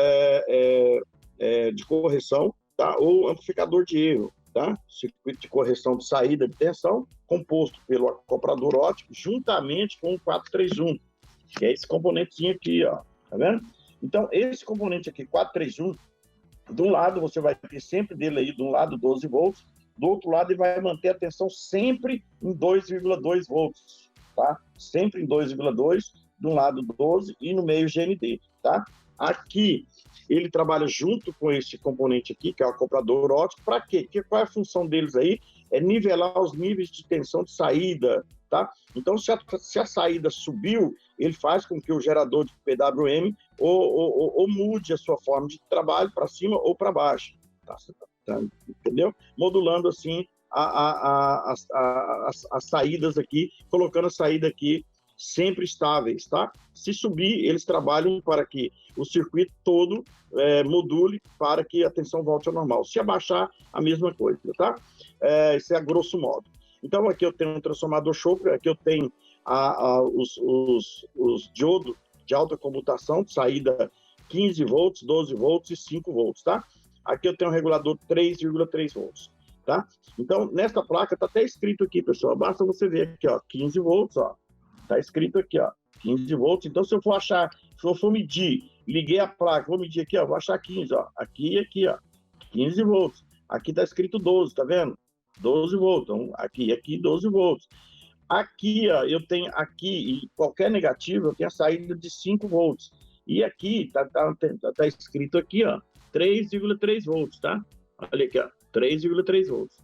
de correção, tá? Ou amplificador de erro, tá? Circuito de correção de saída de tensão, composto pelo acoplador óptico, juntamente com o 431, que é esse componentezinho aqui, ó, tá vendo? Então, esse componente aqui, 431, de um lado você vai ter sempre dele aí, de um lado 12 volts, do outro lado ele vai manter a tensão sempre em 2,2 volts, tá? Sempre em 2,2, de um lado 12 e no meio GND, tá? Aqui ele trabalha junto com esse componente aqui, que é o acoplador óptico, para quê? Qual é a função deles aí? É nivelar os níveis de tensão de saída, tá? Então, se a saída subiu, ele faz com que o gerador de PWM ou mude a sua forma de trabalho para cima ou para baixo, tá? Entendeu? Modulando, assim, as saídas aqui, colocando a saída aqui sempre estáveis, tá? Se subir, eles trabalham para que o circuito todo module para que a tensão volte ao normal. Se abaixar, a mesma coisa, tá? Isso é a grosso modo. Então, aqui eu tenho um transformador Chopper, aqui eu tenho os diodos de alta comutação, de saída 15 volts, 12 volts e 5 volts, tá? Aqui eu tenho um regulador 3,3 volts, tá? Então, nesta placa, tá até escrito aqui, pessoal, basta você ver aqui, ó, 15 volts, ó, tá escrito aqui, ó, 15 volts. Então, se eu for medir, liguei a placa, vou medir aqui, ó, vou achar 15, ó, aqui e aqui, ó, 15 volts. Aqui tá escrito 12, tá vendo? 12 volts, então, aqui 12 volts. Aqui, ó, eu tenho aqui, e qualquer negativo, eu tenho a saída de 5 volts. E aqui, tá escrito aqui, ó, 3,3 volts, tá? Olha aqui, ó, 3,3 volts,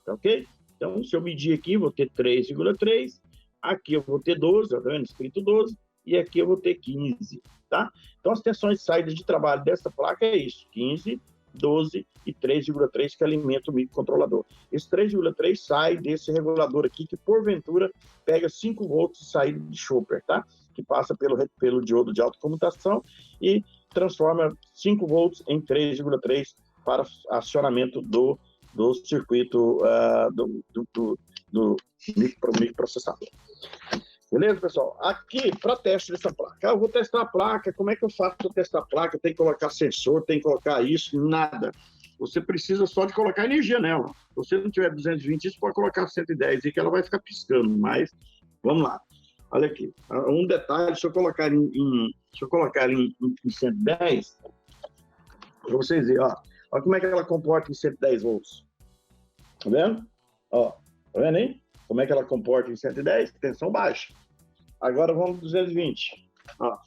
tá ok? Então, se eu medir aqui, vou ter 3,3, aqui eu vou ter 12, tá vendo? Escrito 12, e aqui eu vou ter 15, tá? Então, as tensões de saída de trabalho dessa placa é isso, 15, 12 e 3,3 que alimenta o microcontrolador. Esse 3,3 sai desse regulador aqui, que porventura pega 5 volts de saída de Chopper, tá? Que passa pelo diodo de alta comutação e transforma 5 volts em 3,3 para acionamento do circuito do microprocessador. Beleza, pessoal? Aqui, para teste dessa placa, eu vou testar a placa. Como é que eu faço para testar a placa? Tem que colocar sensor, tem que colocar isso, nada. Você precisa só de colocar energia nela. Se você não tiver 220, isso pode colocar 110 e que ela vai ficar piscando, mas vamos lá. Olha aqui, um detalhe, deixa eu colocar em 110, para vocês verem, ó. Olha como é que ela comporta em 110 volts. Tá vendo? Ó, tá vendo aí? Como é que ela comporta em 110? Tensão baixa. Agora vamos 220. Ó,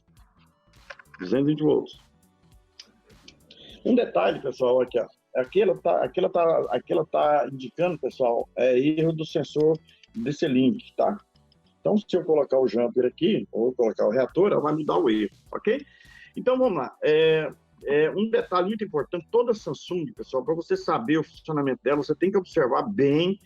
220 volts. Um detalhe, pessoal, aqui, ó. Aqui ela tá indicando, pessoal, erro do sensor desse link, tá? Então, se eu colocar o jumper aqui, ou colocar o reator, ela vai me dar o erro, ok? Então, vamos lá. Um detalhe muito importante, toda Samsung, pessoal, para você saber o funcionamento dela, você tem que observar bem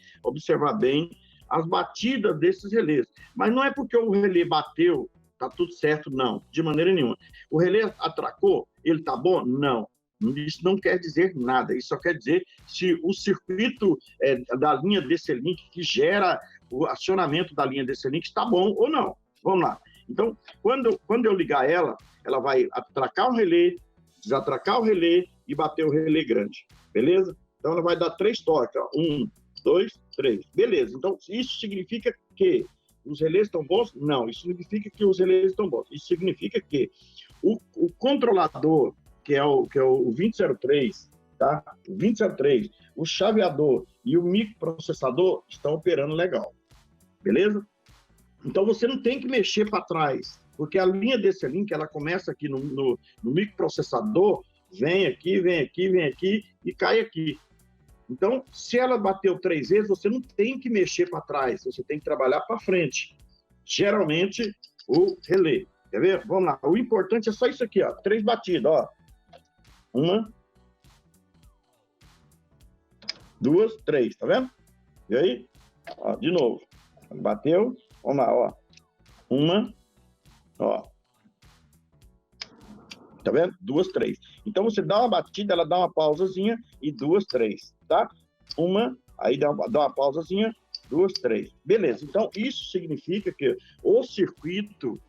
as batidas desses relés. Mas não é porque o relé bateu, tá tudo certo, não, de maneira nenhuma. O relé atracou, ele tá bom? Não. Isso não quer dizer nada, isso só quer dizer se o circuito da linha DC-Link que gera o acionamento da linha DC-Link está bom ou não. Vamos lá. Então, quando eu ligar ela vai atracar o relé, desatracar o relé e bater o relé grande, beleza? Então, ela vai dar 3 toques, ó. 1, 2, 3. Beleza, então isso significa que os relés estão bons? Não, isso significa que os relés estão bons. Isso significa que o controlador, que é o 2003, tá? O 2003, o chaveador e o microprocessador estão operando legal, beleza? Então você não tem que mexer para trás, porque a linha desse link, ela começa aqui no microprocessador, vem aqui e cai aqui. Então, se ela bateu 3 vezes, você não tem que mexer para trás, você tem que trabalhar para frente. Geralmente, o relé. Quer ver? Vamos lá. O importante é só isso aqui, ó. 3 batidas, ó. 1, 2, 3, tá vendo? E aí? Ó, de novo. Bateu. Vamos lá, ó. 1, ó. Tá vendo? 2, 3. Então, você dá uma batida, ela dá uma pausazinha e 2, 3, tá? 1, aí dá uma pausazinha, 2, 3. Beleza. Então, isso significa que o circuito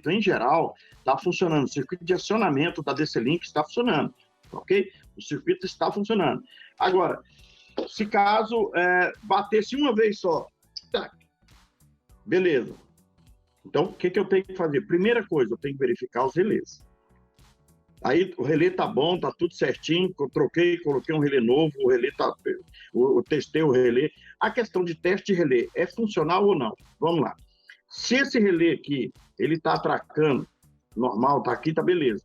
em geral está funcionando. O circuito de acionamento da DC-Link está funcionando, ok? O circuito está funcionando. Agora, se caso batesse uma vez só, tá, beleza. Então, o que eu tenho que fazer? Primeira coisa, eu tenho que verificar os relés. Aí o relé tá bom, tá tudo certinho, eu troquei, coloquei um relé novo, o relé tá... Eu testei o relé. A questão de teste de relé é funcional ou não? Vamos lá. Se esse relé aqui, ele tá atracando, normal, tá aqui, tá beleza.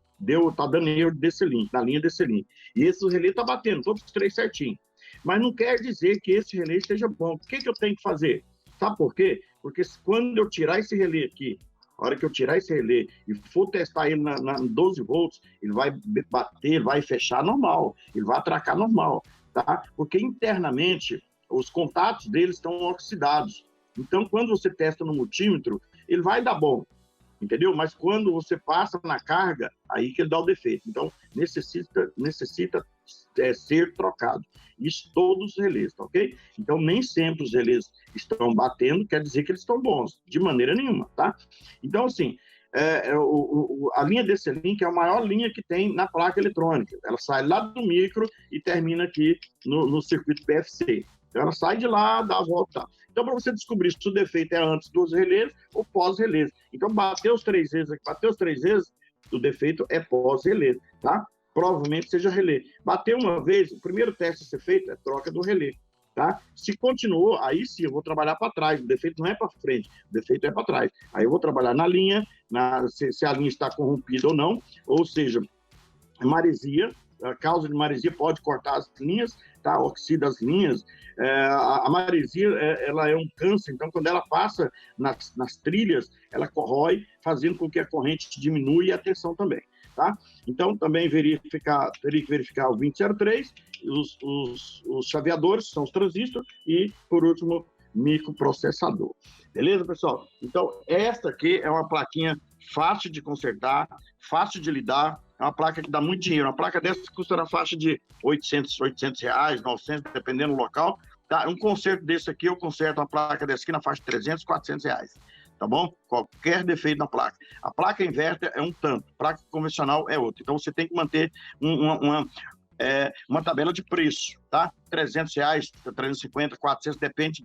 Tá dando erro desse link, na linha desse link. E esse relé tá batendo, todos os 3 certinho. Mas não quer dizer que esse relé esteja bom. O que eu tenho que fazer? Sabe por quê? Porque quando eu tirar esse relé aqui, a hora que eu tirar esse relé e for testar ele na 12 volts, ele vai bater, vai fechar normal, ele vai atracar normal, tá? Porque internamente os contatos dele estão oxidados. Então, quando você testa no multímetro, ele vai dar bom, entendeu? Mas quando você passa na carga, aí que ele dá o defeito. Então, necessita ser trocado. Isso todos os relés, tá ok? Então, nem sempre os relés estão batendo, quer dizer que eles estão bons, de maneira nenhuma, tá? Então, assim, a linha DC-Link é a maior linha que tem na placa eletrônica. Ela sai lá do micro e termina aqui no circuito PFC. Então, ela sai de lá, dá a volta. Então, para você descobrir se o defeito é antes dos relés ou pós-relés. Então, bateu os 3 vezes, o defeito é pós-relé, tá? Provavelmente seja relé. Bateu uma vez, o primeiro teste a ser feito é troca do relé, tá? Se continuou, aí sim, eu vou trabalhar para trás. O defeito não é para frente, o defeito é para trás. Aí eu vou trabalhar na linha, se a linha está corrompida ou não, ou seja, maresia. A causa de maresia pode cortar as linhas, tá? Oxida as linhas. A maresia, ela é um câncer, então quando ela passa nas trilhas, ela corrói, fazendo com que a corrente diminua e a tensão também, tá? Então, também teria que verificar o 2003, os chaveadores, são os transistores, e, por último, microprocessador. Beleza, pessoal? Então, esta aqui é uma plaquinha fácil de consertar, fácil de lidar, é uma placa que dá muito dinheiro. Uma placa dessa custa na faixa de R$800 reais, 900, dependendo do local. Tá? Um conserto desse aqui, eu conserto uma placa dessa aqui na faixa de 300, 400 reais. Tá bom? Qualquer defeito na placa. A placa inverter é um tanto, a placa convencional é outra. Então, você tem que manter uma tabela de preço, tá? R$300, 350, 400, depende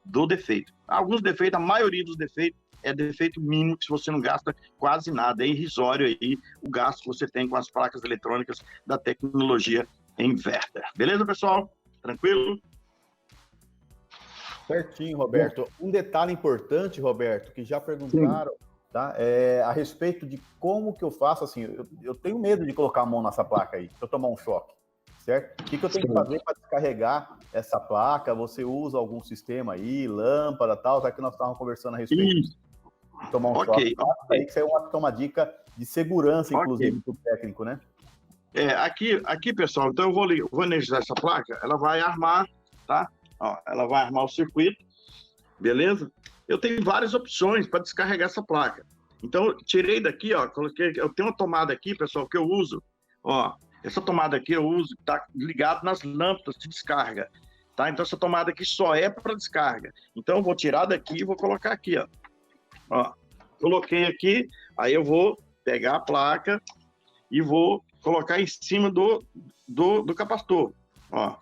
do defeito. Alguns defeitos, a maioria dos defeitos é defeito mínimo, que você não gasta quase nada, é irrisório aí o gasto que você tem com as placas eletrônicas da tecnologia inverter. Beleza, pessoal? Tranquilo? Certinho, Roberto. Um detalhe importante, Roberto, que já perguntaram, tá? A respeito de como que eu faço, assim, eu tenho medo de colocar a mão nessa placa aí, se eu tomar um choque, certo? O que eu tenho que fazer para descarregar essa placa? Você usa algum sistema aí, lâmpada, tal, tá que nós estávamos conversando a respeito de tomar um choque. Aí que isso é uma dica de segurança, inclusive, para o técnico, né? Aqui, pessoal, então eu vou energizar essa placa, ela vai armar, tá? Ó, ela vai armar o circuito, beleza? Eu tenho várias opções para descarregar essa placa. Então, tirei daqui, ó, coloquei, eu tenho uma tomada aqui, pessoal, que eu uso, ó, essa tomada aqui eu uso, tá ligado nas lâmpadas de descarga, tá? Então, essa tomada aqui só é para descarga. Então, eu vou tirar daqui e vou colocar aqui, ó. Ó, coloquei aqui, aí eu vou pegar a placa e vou colocar em cima do capacitor, ó.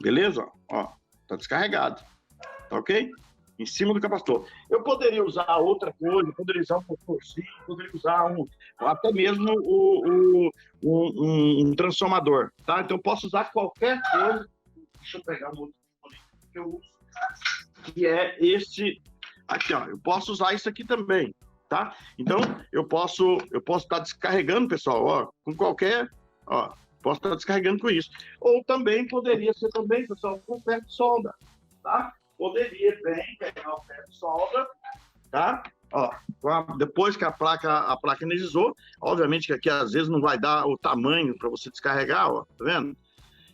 Beleza? Ó, tá descarregado, tá ok? Em cima do capacitor. Eu poderia usar outra coisa, poderia usar um motorzinho, poderia usar até mesmo um transformador, tá? Então eu posso usar qualquer coisa. Deixa eu pegar um outro que eu uso, que é esse aqui, ó. Eu posso usar isso aqui também, tá? Então eu posso estar descarregando, pessoal, ó, com qualquer, ó. Posso estar descarregando com isso. Ou também poderia ser também, pessoal, com ferro de solda, tá? Poderia bem pegar o ferro de solda, tá? Ó, depois que a placa energizou, obviamente que aqui às vezes não vai dar o tamanho para você descarregar, ó, tá vendo?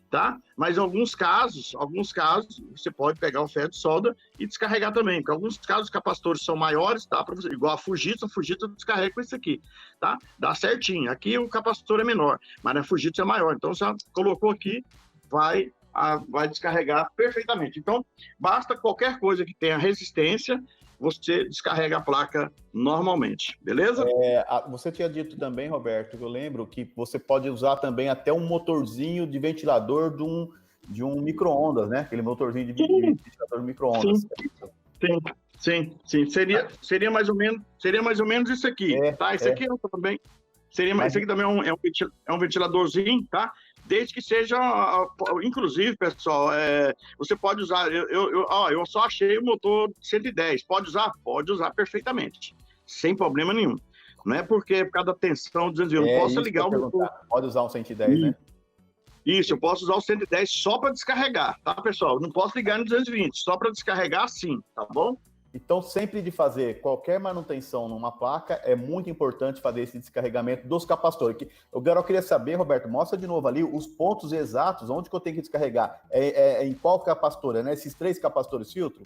Tá? Mas em alguns casos, você pode pegar o ferro de solda e descarregar também, porque em alguns casos os capacitores são maiores, tá? Pra você, igual a Fujitsu descarrega com isso aqui, tá? Dá certinho. Aqui o capacitor é menor, mas a Fujitsu é maior. Então, você colocou aqui, vai descarregar perfeitamente. Então, basta qualquer coisa que tenha resistência, você descarrega a placa normalmente, beleza? Você tinha dito também, Roberto, que eu lembro que você pode usar também até um motorzinho de ventilador de um micro-ondas, né? Aquele motorzinho de ventilador de micro-ondas. Sim. Seria mais ou menos isso aqui, tá? Isso aqui também. Isso aqui também é um ventiladorzinho, tá? Desde que seja, inclusive, pessoal, você pode usar, eu só achei o motor 110, pode usar? Pode usar perfeitamente, sem problema nenhum. Não é porque por causa da tensão, eu não posso ligar o motor. Pode usar um 110, né? Isso, eu posso usar o 110 só para descarregar, tá, pessoal? Não posso ligar no 220, só para descarregar sim, tá bom? Então, sempre de fazer qualquer manutenção numa placa, é muito importante fazer esse descarregamento dos capacitores. Eu queria saber, Roberto, mostra de novo ali os pontos exatos, onde que eu tenho que descarregar. Em qual capacitor? É nesses 3 capacitores filtro?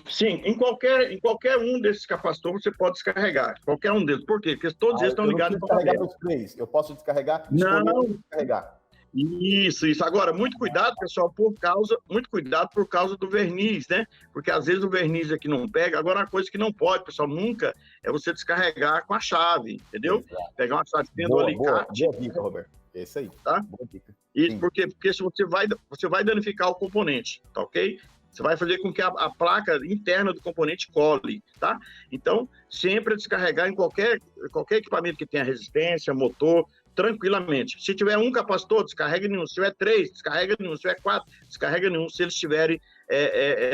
Sim, em qualquer um desses capacitores você pode descarregar. Qualquer um deles. Por quê? Porque todos eles estão ligados no descarregar os 3. Eu posso descarregar? Não. Descarregar. Isso. Agora, muito cuidado, pessoal, muito cuidado por causa do verniz, né? Porque às vezes o verniz aqui não pega. Agora, uma coisa que não pode, pessoal, nunca é você descarregar com a chave, entendeu? Exato. Pegar uma chave dentro do alicate. Boa dica, Roberto. Esse aí. Tá? Boa dica. Isso, porque se você vai danificar o componente, tá ok? Você vai fazer com que a placa interna do componente cole, tá? Então, sempre descarregar em qualquer equipamento que tenha resistência, motor, tranquilamente. Se tiver um capacitor, descarrega nenhum. Se tiver 3, descarrega nenhum. Se tiver 4, descarrega nenhum. Se eles estiverem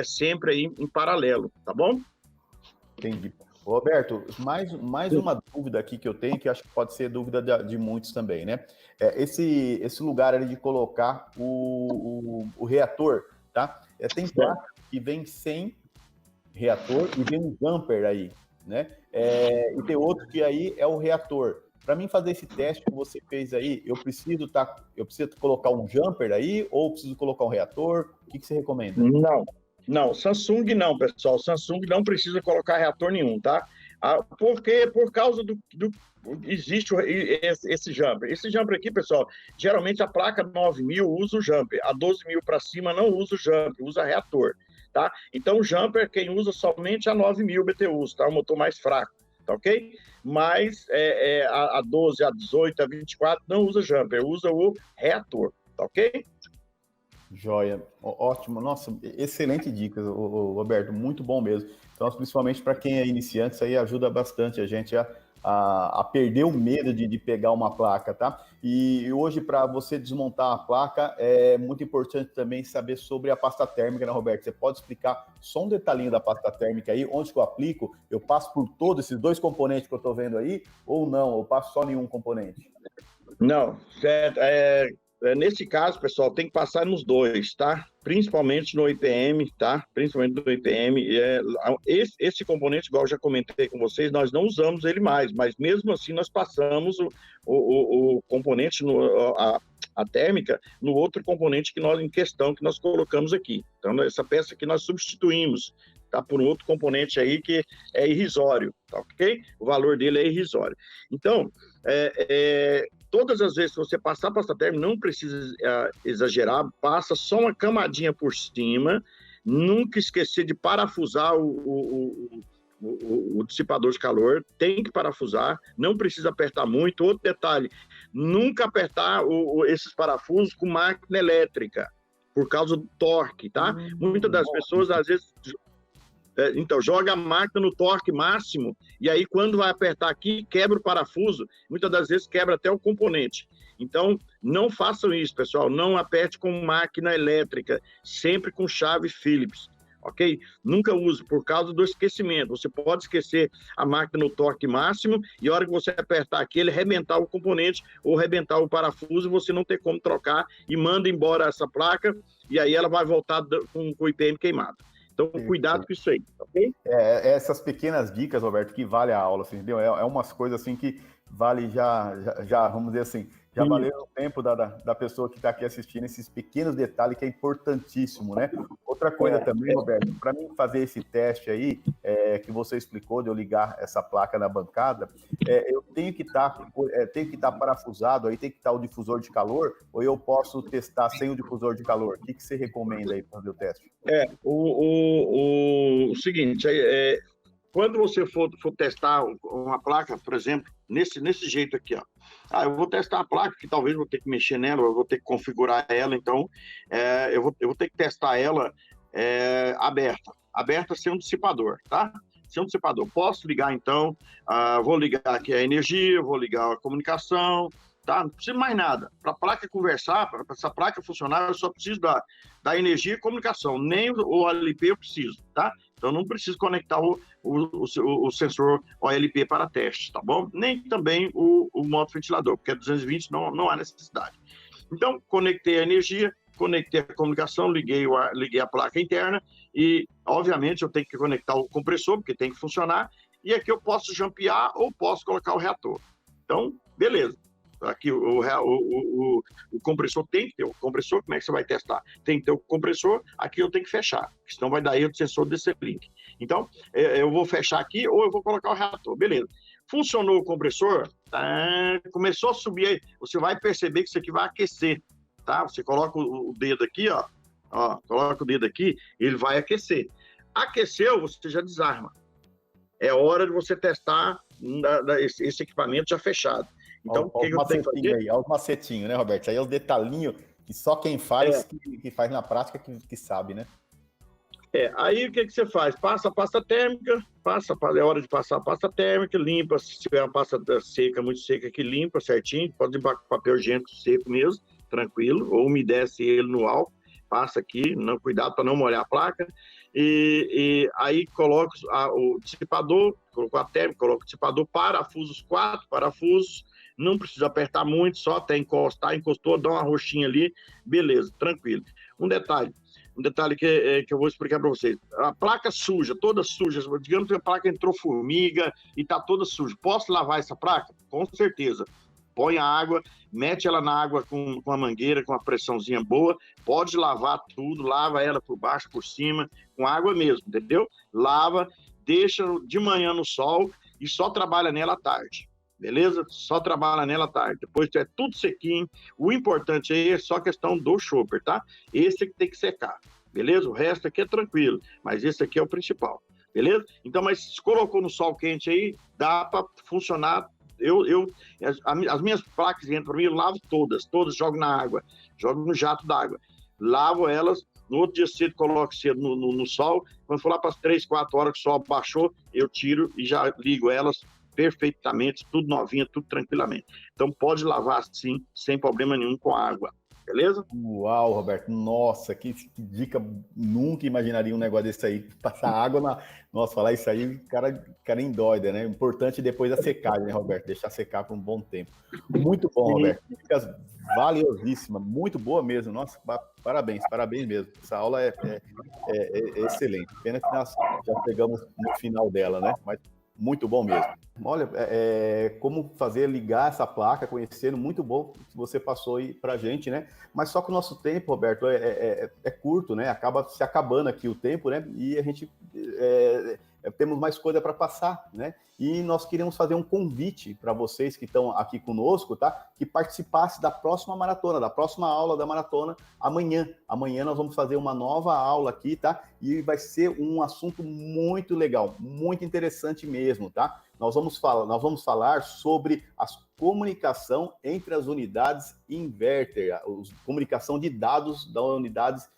sempre aí em paralelo, tá bom? Entendi. Roberto, mais uma dúvida aqui que eu tenho, que acho que pode ser dúvida de muitos também, né? Esse lugar ali de colocar o reator, tá? Tem placa que vem sem reator e vem um jumper aí, né? E tem outro que aí é o reator. Para mim fazer esse teste que você fez aí, eu preciso colocar um jumper aí ou preciso colocar um reator? O que você recomenda? Não, Samsung não, pessoal. Samsung não precisa colocar reator nenhum, tá? Porque por causa existe esse jumper. Esse jumper aqui, pessoal, geralmente a placa 9000 usa o jumper. A 12000 para cima não usa o jumper, usa reator, tá? Então o jumper quem usa somente a 9000 BTUs, tá? O motor mais fraco, tá ok? Mas a 12, a 18, a 24 não usa jumper, usa o reator, tá ok? Joia, ótimo, nossa, excelente dica, Roberto, muito bom mesmo. Então, principalmente para quem é iniciante, isso aí ajuda bastante a gente a perder o medo de pegar uma placa, tá? E hoje, para você desmontar a placa, é muito importante também saber sobre a pasta térmica, né, Roberto? Você pode explicar só um detalhinho da pasta térmica aí, onde que eu aplico? Eu passo por todos esses dois componentes que eu estou vendo aí, ou não? Eu passo só em um componente? Não, certo. Nesse caso, pessoal, tem que passar nos dois, tá? Principalmente no IPM, tá? Principalmente no IPM. Esse componente, igual eu já comentei com vocês, nós não usamos ele mais, mas mesmo assim nós passamos o componente, a térmica, no outro componente em questão que nós colocamos aqui. Então, essa peça que nós substituímos, tá? Por um outro componente aí que é irrisório, tá ok? O valor dele é irrisório. Então, todas as vezes que você passar pasta térmica, não precisa exagerar, passa só uma camadinha por cima, nunca esquecer de parafusar o dissipador de calor, tem que parafusar, não precisa apertar muito. Outro detalhe, nunca apertar esses parafusos com máquina elétrica, por causa do torque, tá? Muitas das pessoas, às vezes... Então, joga a máquina no torque máximo, e aí quando vai apertar aqui, quebra o parafuso, muitas das vezes quebra até o componente. Então, não façam isso, pessoal, não aperte com máquina elétrica, sempre com chave Phillips, ok? Nunca use, por causa do esquecimento. Você pode esquecer a máquina no torque máximo, e a hora que você apertar aqui, ele arrebentar o componente, ou arrebentar o parafuso, você não tem como trocar, e manda embora essa placa, e aí ela vai voltar com o IPM queimado. Então, cuidado com isso aí, ok? Essas pequenas dicas, Roberto, que vale a aula, assim, entendeu? É umas coisas assim que vale já, vamos dizer assim, já valeu o tempo da pessoa que está aqui assistindo, esses pequenos detalhes que é importantíssimo, né? Outra coisa também, Roberto, para mim fazer esse teste aí, que você explicou, de eu ligar essa placa na bancada, eu tenho que estar parafusado, aí tem que estar o difusor de calor, ou eu posso testar sem o difusor de calor? O que você recomenda aí para fazer o teste? O seguinte, quando você for testar uma placa, por exemplo, nesse jeito aqui, ó. Eu vou testar a placa, que talvez vou ter que mexer nela, eu vou ter que configurar ela, então eu vou ter que testar ela aberta sem um dissipador, tá? Sem um dissipador. Posso ligar, então, vou ligar aqui a energia, vou ligar a comunicação, tá? Não preciso mais nada. Para a placa conversar, para essa placa funcionar, eu só preciso da energia e comunicação. Nem o OLP eu preciso, tá? Então, não preciso conectar o sensor OLP para teste, tá bom? Nem também o modo ventilador, porque 220 não há necessidade. Então, conectei a energia, conectei a comunicação, liguei a placa interna e, obviamente, eu tenho que conectar o compressor, porque tem que funcionar, e aqui eu posso jampear ou posso colocar o reator. Então, beleza. Aqui o compressor tem que ter o compressor. Como é que você vai testar? Tem que ter o compressor, aqui eu tenho que fechar, senão vai dar erro do sensor desse link. Então, eu vou fechar aqui ou eu vou colocar o reator, beleza. Funcionou o compressor, começou a subir aí, você vai perceber que isso aqui vai aquecer, tá? Você coloca o dedo aqui, ó, coloca o dedo aqui, ele vai aquecer. Aqueceu, você já desarma. É hora de você testar esse equipamento já fechado. Então, o que eu tenho que fazer? Olha os macetinhos, né, Roberto? Isso aí é o detalhinho que só quem faz, que faz na prática, que sabe, né? Aí o que você faz? Passa a pasta térmica, é hora de passar a pasta térmica, limpa, se tiver uma pasta seca, muito seca, que limpa certinho, pode limpar com papel higiênico seco mesmo, tranquilo, ou umedece ele no álcool, passa aqui, cuidado para não molhar a placa, e aí coloca o dissipador, colocou a térmica, coloca o dissipador, parafusos, 4 parafusos, não precisa apertar muito, só até encostar, encostou, dá uma roxinha ali, beleza, tranquilo. Um detalhe que eu vou explicar para vocês. A placa suja, toda suja, digamos que a placa entrou formiga e está toda suja. Posso lavar essa placa? Com certeza. Põe a água, mete ela na água com a mangueira, com uma pressãozinha boa, pode lavar tudo, lava ela por baixo, por cima, com água mesmo, entendeu? Lava, deixa de manhã no sol e só trabalha nela à tarde. Beleza? Só trabalha nela à tarde. Depois é tudo sequinho. O importante aí é só a questão do chopper, tá? Esse é que tem que secar. Beleza? O resto aqui é tranquilo. Mas esse aqui é o principal. Beleza? Então, mas se colocou no sol quente aí, dá para funcionar. As minhas placas entram para mim, eu lavo todas jogo na água. Jogo no jato d'água. lavo elas, no outro dia cedo coloco cedo no sol, quando for lá para as 3, 4 horas que o sol baixou, eu tiro e já ligo elas perfeitamente, tudo novinha, tudo tranquilamente. Então pode lavar sim, sem problema nenhum com água, beleza? Uau, Roberto, nossa, que dica, nunca imaginaria um negócio desse aí, passar água na... Nossa, falar isso aí, o cara endoida, né? Importante depois da secagem, né, Roberto? Deixar secar por um bom tempo. Muito bom, Roberto. Dicas valiosíssimas, muito boa mesmo. Nossa, parabéns, parabéns mesmo. Essa aula é excelente. Pena que nós já chegamos no final dela, né? Mas muito bom mesmo. Olha, como fazer ligar essa placa, conhecendo, muito bom que você passou aí pra gente, né? Mas só que o nosso tempo, Roberto, é curto, né? Acaba se acabando aqui o tempo, né? E a gente temos mais coisa para passar, né? E nós queremos fazer um convite para vocês que estão aqui conosco, tá? Que participasse da próxima maratona, da próxima aula da maratona amanhã. Amanhã nós vamos fazer uma nova aula aqui, tá? E vai ser um assunto muito legal, muito interessante mesmo, tá? Nós vamos falar sobre a comunicação entre as unidades inverter, a comunicação de dados das unidades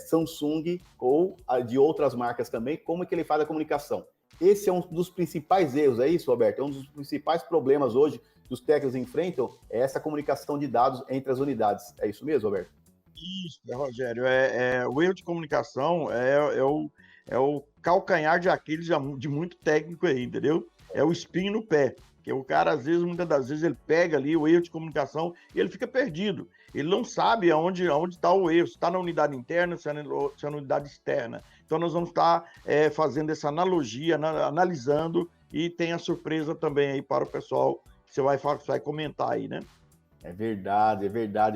Samsung ou de outras marcas também, como é que ele faz a comunicação. Esse é um dos principais erros, é isso, Roberto? É um dos principais problemas hoje que os técnicos enfrentam, é essa comunicação de dados entre as unidades. É isso mesmo, Roberto? Isso, Rogério. O erro de comunicação é o calcanhar de Aquiles de muito técnico aí, entendeu? É o espinho no pé. Que o cara, às vezes, muitas das vezes, ele pega ali o erro de comunicação e ele fica perdido. Ele não sabe aonde está o erro, se está na unidade interna, se é na unidade externa. Então, nós vamos estar fazendo essa analogia, analisando, e tem a surpresa também aí para o pessoal que você vai comentar aí, né? É verdade,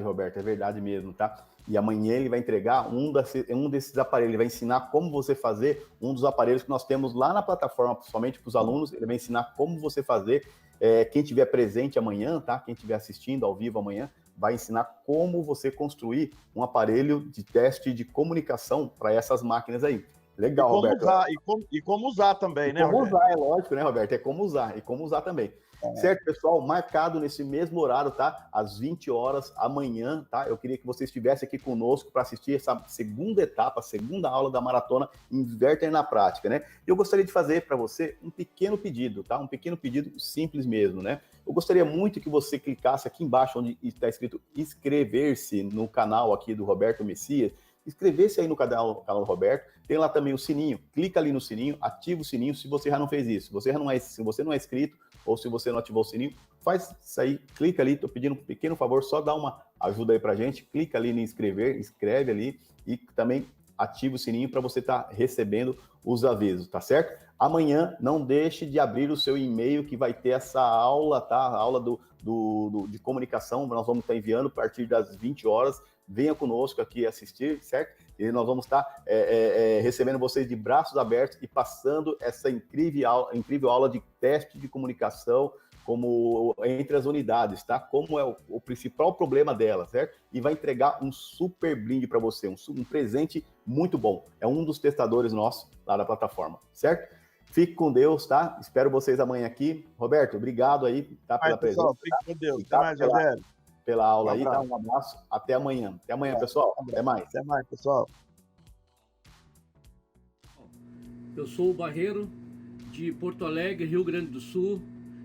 Roberto, é verdade mesmo, tá? E amanhã ele vai entregar um desses aparelhos, ele vai ensinar como você fazer um dos aparelhos que nós temos lá na plataforma, principalmente para os alunos, ele vai ensinar como você fazer. Quem estiver presente amanhã, tá? Quem estiver assistindo ao vivo amanhã, vai ensinar como você construir um aparelho de teste de comunicação para essas máquinas aí. Legal, Roberto. E como usar também, né, Como Roberto? usar, é lógico, né, Roberto? É como usar, e como usar também. Certo, pessoal? Marcado nesse mesmo horário, tá? Às 20 horas amanhã, tá? Eu queria que você estivesse aqui conosco para assistir essa segunda etapa, a segunda aula da maratona Inverter na Prática, né? Eu gostaria de fazer para você um pequeno pedido, tá? Um pequeno pedido simples mesmo, né? Eu gostaria muito que você clicasse aqui embaixo onde está escrito inscrever-se no canal aqui do Roberto Messias. Inscrever-se aí no canal do Roberto, tem lá também o sininho, clica ali no sininho, ativa o sininho se você já não fez isso. Se você não é inscrito ou se você não ativou o sininho, faz isso aí, clica ali, tô pedindo um pequeno favor, só dá uma ajuda aí pra gente, clica ali em inscrever, inscreve ali e também ativa o sininho para você estar recebendo os avisos, tá certo? Amanhã não deixe de abrir o seu e-mail que vai ter essa aula, tá? A aula de comunicação, nós vamos estar enviando a partir das 20 horas, venha conosco aqui assistir, certo? E nós vamos estar recebendo vocês de braços abertos e passando essa incrível aula de teste de comunicação como entre as unidades, tá? Como é o principal problema dela, certo? E vai entregar um super brinde para você, um presente muito bom. É um dos testadores nossos lá da plataforma, certo? Fique com Deus, tá? Espero vocês amanhã aqui. Roberto, obrigado aí, tá? Pela presença. Fique com Deus. Até mais, Rogério. Pela aula aí, tá? Um abraço. Até amanhã. Até amanhã, pessoal. Até mais. Até mais, pessoal. Eu sou o Barreiro, de Porto Alegre, Rio Grande do Sul.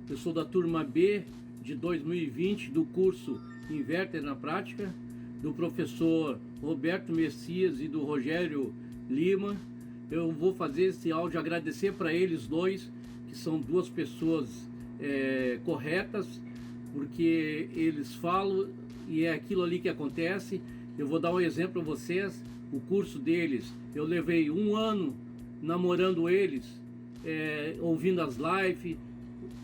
Eu sou da turma B de 2020 do curso Inverter na Prática, do professor Roberto Messias e do Rogério Lima. Eu vou fazer esse áudio agradecer para eles dois, que são duas pessoas corretas, porque eles falam e é aquilo ali que acontece. Eu vou dar um exemplo para vocês. O curso deles, eu levei 1 ano namorando eles, ouvindo as lives,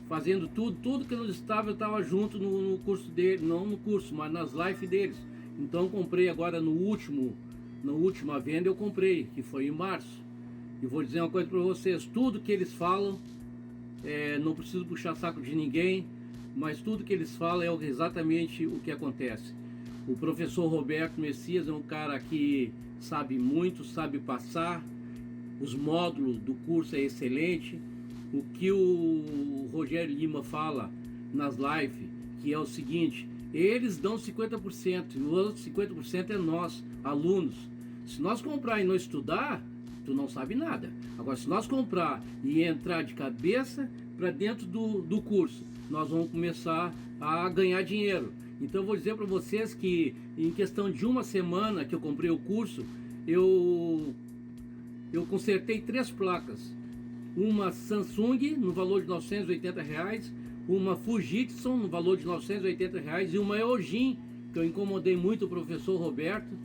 fazendo tudo que eu estava junto no curso dele, não no curso, mas nas lives deles. Então comprei agora na última venda eu comprei, que foi em março. E vou dizer uma coisa para vocês, tudo que eles falam, não preciso puxar saco de ninguém, mas tudo que eles falam é exatamente o que acontece. O professor Roberto Messias é um cara que sabe muito, sabe passar, os módulos do curso é excelente. O que o Rogério Lima fala nas lives, que é o seguinte, eles dão 50% e os outros 50% é nós, alunos. Se nós comprar e não estudar, tu não sabe nada. Agora, se nós comprar e entrar de cabeça para dentro do curso, nós vamos começar a ganhar dinheiro. Então, eu vou dizer para vocês que em questão de uma semana que eu comprei o curso, eu consertei 3 placas. Uma Samsung no valor de R$980, uma Fujitsu no valor de R$980 e uma Eugene, que eu incomodei muito o professor Roberto,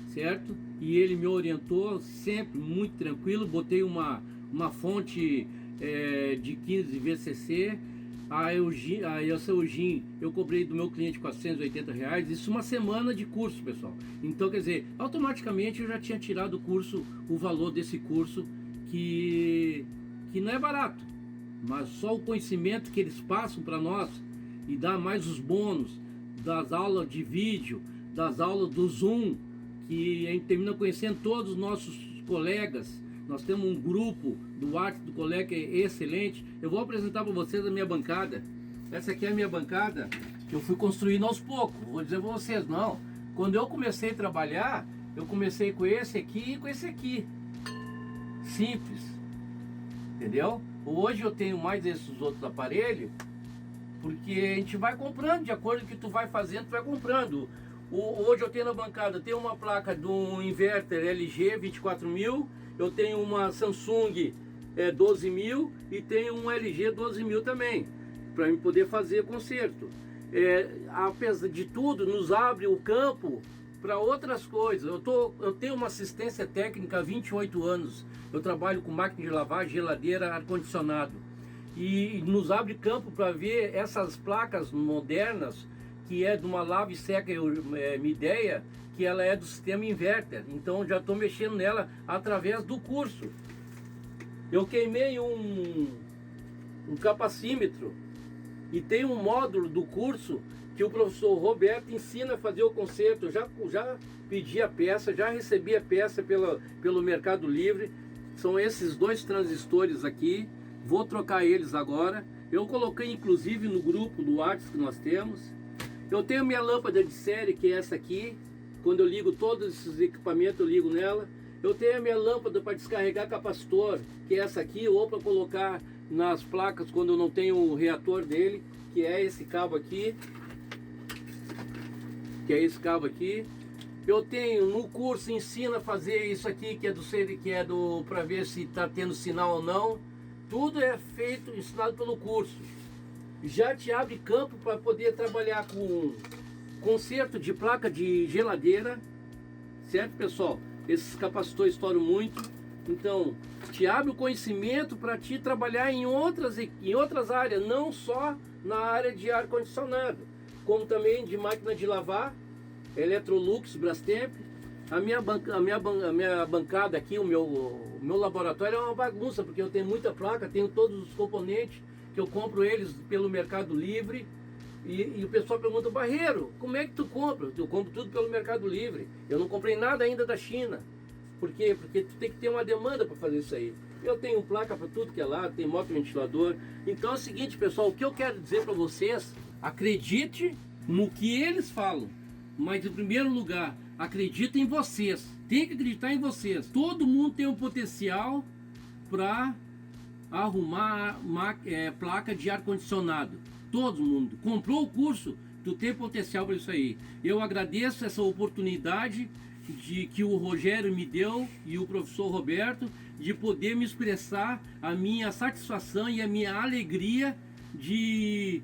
certo? E ele me orientou sempre muito tranquilo. Botei uma fonte de 15 VCC. Essa Eugene eu cobrei do meu cliente R$480. Isso uma semana de curso, pessoal. Então, quer dizer, automaticamente eu já tinha tirado o valor desse curso, que não é barato, mas só o conhecimento que eles passam para nós e dá mais os bônus das aulas de vídeo, das aulas do Zoom, que a gente termina conhecendo todos os nossos colegas. Nós temos um grupo do WhatsApp do colega que é excelente. Eu vou apresentar para vocês a minha bancada. Essa aqui é a minha bancada que eu fui construindo aos poucos. Vou dizer para vocês, não. Quando eu comecei a trabalhar, eu comecei com esse aqui e com esse aqui. Simples. Entendeu? Hoje eu tenho mais esses outros aparelhos, porque a gente vai comprando, de acordo com o que tu vai fazendo, tu vai comprando. Hoje eu tenho na bancada, tenho uma placa de um inverter LG 24.000, eu tenho uma Samsung 12.000 e tenho um LG 12.000 também, para eu poder fazer conserto. Apesar de tudo, nos abre o campo para outras coisas. Eu tenho uma assistência técnica há 28 anos, eu trabalho com máquina de lavar, geladeira, ar-condicionado, e nos abre campo para ver essas placas modernas, que é de uma lava e seca Midea, que ela é do sistema inverter. Então já estou mexendo nela através do curso. Eu queimei um capacímetro e tem um módulo do curso que o professor Roberto ensina a fazer o conserto. Eu já pedi a peça, já recebi a peça pelo Mercado Livre. São esses 2 transistores aqui, vou trocar eles agora. Eu coloquei inclusive no grupo do WhatsApp que nós temos. Eu tenho minha lâmpada de série, que é essa aqui. Quando eu ligo todos esses equipamentos, eu ligo nela. Eu tenho a minha lâmpada para descarregar capacitor, que é essa aqui, ou para colocar nas placas quando eu não tenho o reator dele, que é esse cabo aqui. Eu tenho no curso, ensina a fazer isso aqui, que é para ver se está tendo sinal ou não. Tudo é feito, ensinado pelo curso. Já te abre campo para poder trabalhar com conserto de placa de geladeira, certo, pessoal? Esses capacitores estouram muito, então te abre o conhecimento para te trabalhar em outras áreas, não só na área de ar-condicionado, como também de máquina de lavar, Electrolux, Brastemp. A minha bancada aqui, o meu laboratório é uma bagunça, porque eu tenho muita placa, tenho todos os componentes, que eu compro eles pelo Mercado Livre. E o pessoal pergunta: Barreiro, como é que tu compra? Eu compro tudo pelo Mercado Livre. Eu não comprei nada ainda da China. Por quê? Porque tu tem que ter uma demanda para fazer isso aí. Eu tenho placa para tudo que é lá, tem moto-ventilador. Então é o seguinte, pessoal, o que eu quero dizer para vocês: acredite no que eles falam, mas em primeiro lugar, acredite em vocês. Tem que acreditar em vocês. Todo mundo tem um potencial para arrumar placa de ar-condicionado. Todo mundo. Comprou o curso, tu tem potencial para isso aí. Eu agradeço essa oportunidade que o Rogério me deu e o professor Roberto, de poder me expressar a minha satisfação e a minha alegria de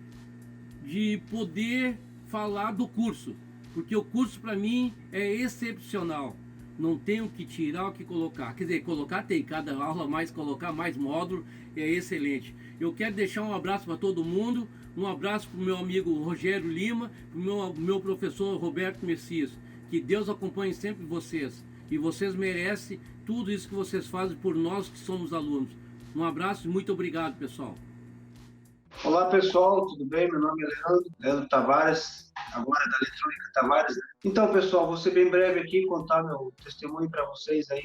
poder falar do curso, porque o curso para mim é excepcional. Não tem o que tirar, o que colocar. Quer dizer, colocar tem, cada aula mais, colocar mais módulo, é excelente. Eu quero deixar um abraço para todo mundo, um abraço para o meu amigo Rogério Lima, para o meu professor Roberto Messias. Que Deus acompanhe sempre vocês. E vocês merecem tudo isso que vocês fazem por nós que somos alunos. Um abraço e muito obrigado, pessoal. Olá, pessoal, tudo bem? Meu nome é Leandro Tavares, agora da Eletrônica Tavares, né? Então, pessoal, vou ser bem breve aqui, contar meu testemunho para vocês aí,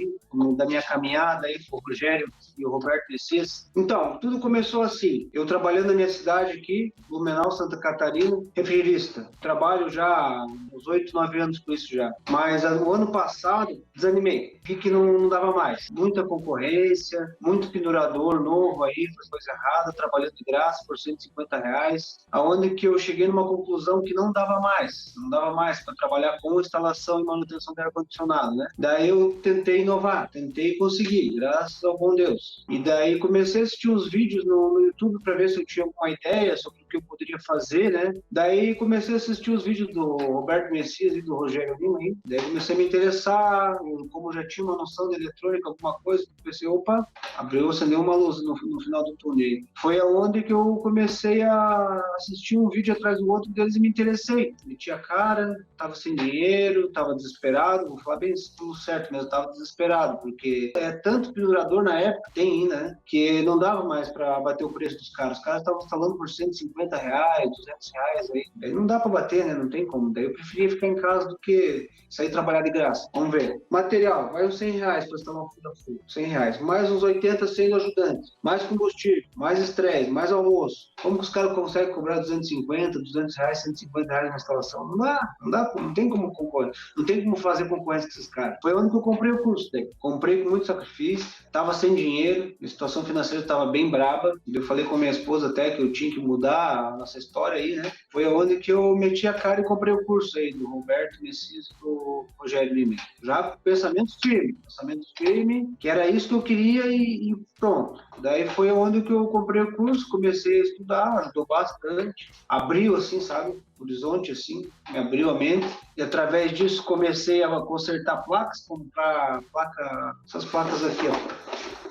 da minha caminhada aí com o Rogério e o Roberto Messias. Então, tudo começou assim, eu trabalhando na minha cidade aqui, Blumenau, Santa Catarina, refrigerista. Trabalho já há uns 8, 9 anos com isso já. Mas no ano passado, desanimei. Vi que não dava mais. Muita concorrência, muito pendurador novo aí, faz coisa errada, trabalhando de graça por R$150, aonde que eu cheguei numa conclusão que não dava mais para trabalhar com instalação e manutenção de ar-condicionado, né? Daí eu tentei inovar, tentei conseguir, graças ao bom Deus. E daí comecei a assistir uns vídeos no YouTube para ver se eu tinha alguma ideia sobre o que eu poderia fazer, né? Daí comecei a assistir os vídeos do Roberto Messias e do Rogério Lima, hein? Daí comecei a me interessar, como já tinha uma noção de eletrônica, alguma coisa, pensei, opa, acendeu uma luz no final do túnel. Foi aonde que eu comecei a assistir um vídeo atrás do outro deles e me interessei. Meti a cara, tava sem dinheiro, tava desesperado, vou falar bem tudo certo, mas eu tava desesperado, porque é tanto pendurador na época, tem ainda, né, que não dava mais para bater o preço dos caras. Os caras estavam instalando por R$150, R$200 aí não dá para bater, né, não tem como. Daí eu preferia ficar em casa do que sair trabalhar de graça. Vamos ver. Material, vai uns R$100 para instalar uma funda full, R$100, mais uns 80 sendo ajudantes, mais combustível, mais estresse, mais almoço. Como que os caras conseguem cobrar R$250, R$200, R$150 na instalação? Não dá, não tem como concorrer, não tem como fazer concorrência com esses caras. Foi onde que eu comprei o curso daí. Comprei com muito sacrifício, tava sem dinheiro, a situação financeira estava bem braba. Eu falei com a minha esposa até que eu tinha que mudar a nossa história aí, né? Foi onde que eu meti a cara e comprei o curso aí do Roberto Messias e do Rogério Lima. Já com pensamento firme, que era isso que eu queria e pronto. Daí foi onde que eu comprei o curso, comecei a estudar, ajudou bastante, abriu assim, sabe, horizonte assim, me abriu a mente, e através disso comecei a consertar placas, comprar essas placas aqui, ó.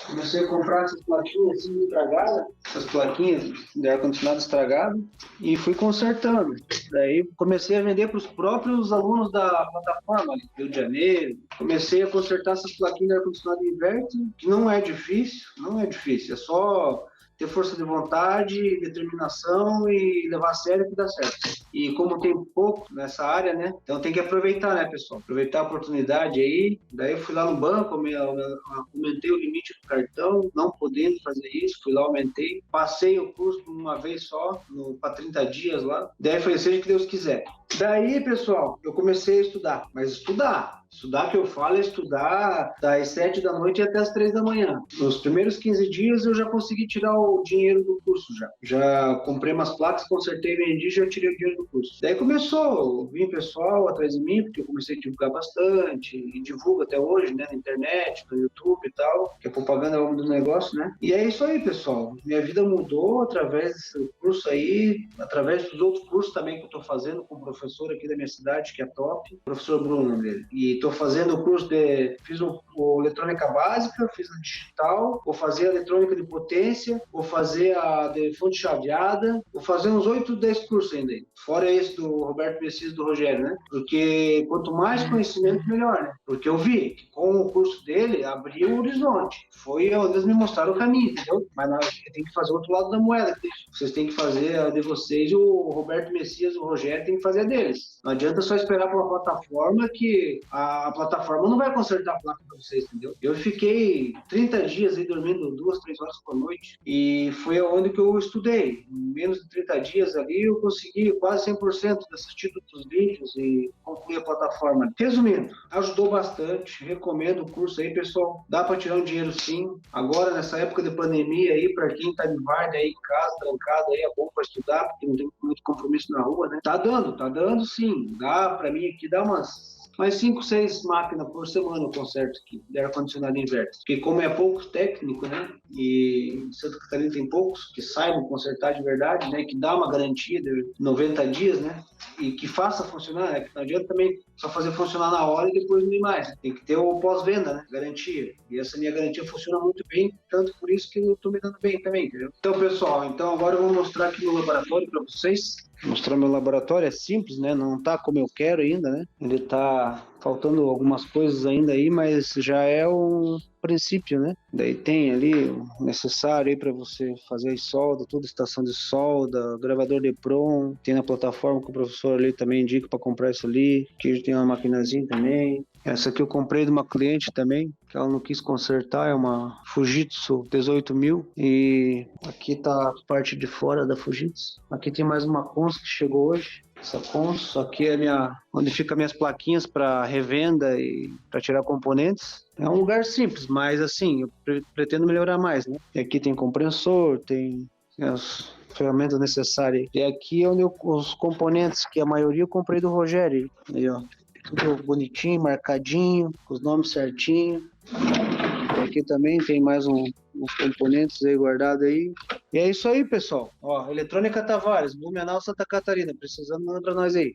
Comecei a comprar essas plaquinhas assim estragadas, essas plaquinhas de ar-condicionado estragado, e fui consertando. Daí comecei a vender para os próprios alunos da plataforma, Rio de Janeiro. Comecei a consertar essas plaquinhas de ar-condicionado inverter, que não é difícil, é só ter força de vontade, determinação e levar a sério que dá certo. E como tem pouco nessa área, né? Então tem que aproveitar, né, pessoal? Aproveitar a oportunidade aí. Daí eu fui lá no banco, aumentei o limite do cartão, não podendo fazer isso, fui lá, aumentei. Passei o curso uma vez só, para 30 dias lá. Daí foi seja o que Deus quiser. Daí, pessoal, eu comecei a estudar, mas estudar que eu falo é estudar das 7 da noite até as 3 da manhã. Nos primeiros 15 dias eu já consegui tirar o dinheiro do curso já comprei umas placas, consertei, vendi, já tirei o dinheiro do curso. Daí começou, vim pessoal atrás de mim, porque eu comecei a divulgar bastante, e divulgo até hoje, né, na internet, no YouTube e tal, que a propaganda é o nome do negócio, né? E é isso aí, pessoal. Minha vida mudou através desse curso aí, através dos outros cursos também que eu tô fazendo com o professor aqui da minha cidade, que é top, o professor Bruno dele. E estou fazendo o curso fiz o eletrônica básica, fiz a digital, vou fazer a eletrônica de potência, vou fazer a de fonte chaveada, vou fazer uns 8, 10 cursos ainda aí. Fora esse do Roberto Messias e do Rogério, né? Porque quanto mais conhecimento, melhor, né? Porque eu vi que com o curso dele, abriu o horizonte. Foi onde eles me mostraram o caminho, entendeu? Mas nós tem que fazer o outro lado da moeda. Vocês têm que fazer a de vocês e o Roberto Messias e o Rogério tem que fazer a deles. Não adianta só esperar por uma plataforma que a plataforma não vai consertar a placa para vocês, entendeu? Eu fiquei 30 dias aí dormindo 2, 3 horas por noite e foi onde que eu estudei. Em menos de 30 dias ali eu consegui quase 100% de assistir todos os vídeos e concluir a plataforma. Resumindo, ajudou bastante, recomendo o curso aí, pessoal. Dá para tirar um dinheiro sim. Agora, nessa época de pandemia aí, para quem tá de varda aí em casa, trancado aí, é bom para estudar, porque não tem muito compromisso na rua, né? Tá dando sim. Dá para mim aqui, dá umas 5, 6 máquinas por semana eu conserto aqui, de ar-condicionado inverter. Porque como é pouco técnico, né, e em Santa Catarina tem poucos que saibam consertar de verdade, né, que dá uma garantia de 90 dias, né, e que faça funcionar, né, que não adianta também só fazer funcionar na hora e depois não ir mais. Tem que ter o pós-venda, né, garantia. E essa minha garantia funciona muito bem, tanto por isso que eu tô me dando bem também, entendeu? Então, pessoal, agora eu vou mostrar aqui no laboratório para vocês. Mostrar meu laboratório, é simples, né? Não tá como eu quero ainda, né? Ele tá Tá faltando algumas coisas ainda aí, mas já é um princípio, né? Daí tem ali o necessário aí para você fazer solda, tudo, estação de solda, gravador de prom, tem na plataforma que o professor ali também indica para comprar isso ali, que tem uma maquinazinha também. Essa aqui eu comprei de uma cliente também, que ela não quis consertar, é uma Fujitsu 18.000, e aqui tá a parte de fora da Fujitsu. Aqui tem mais uma Cons que chegou hoje. Essa Cons, aqui é onde ficam minhas plaquinhas para revenda e para tirar componentes. É um lugar simples, mas assim, eu pretendo melhorar mais, né? E aqui tem compressor, tem as ferramentas necessárias. E aqui é onde os componentes, que a maioria eu comprei do Rogério. Aí, ó. Tudo bonitinho, marcadinho, com os nomes certinho. E aqui também tem mais uns componentes aí guardados aí. E é isso aí, pessoal. Ó, Eletrônica Tavares, Blumenau, Santa Catarina. Precisando, manda pra nós aí.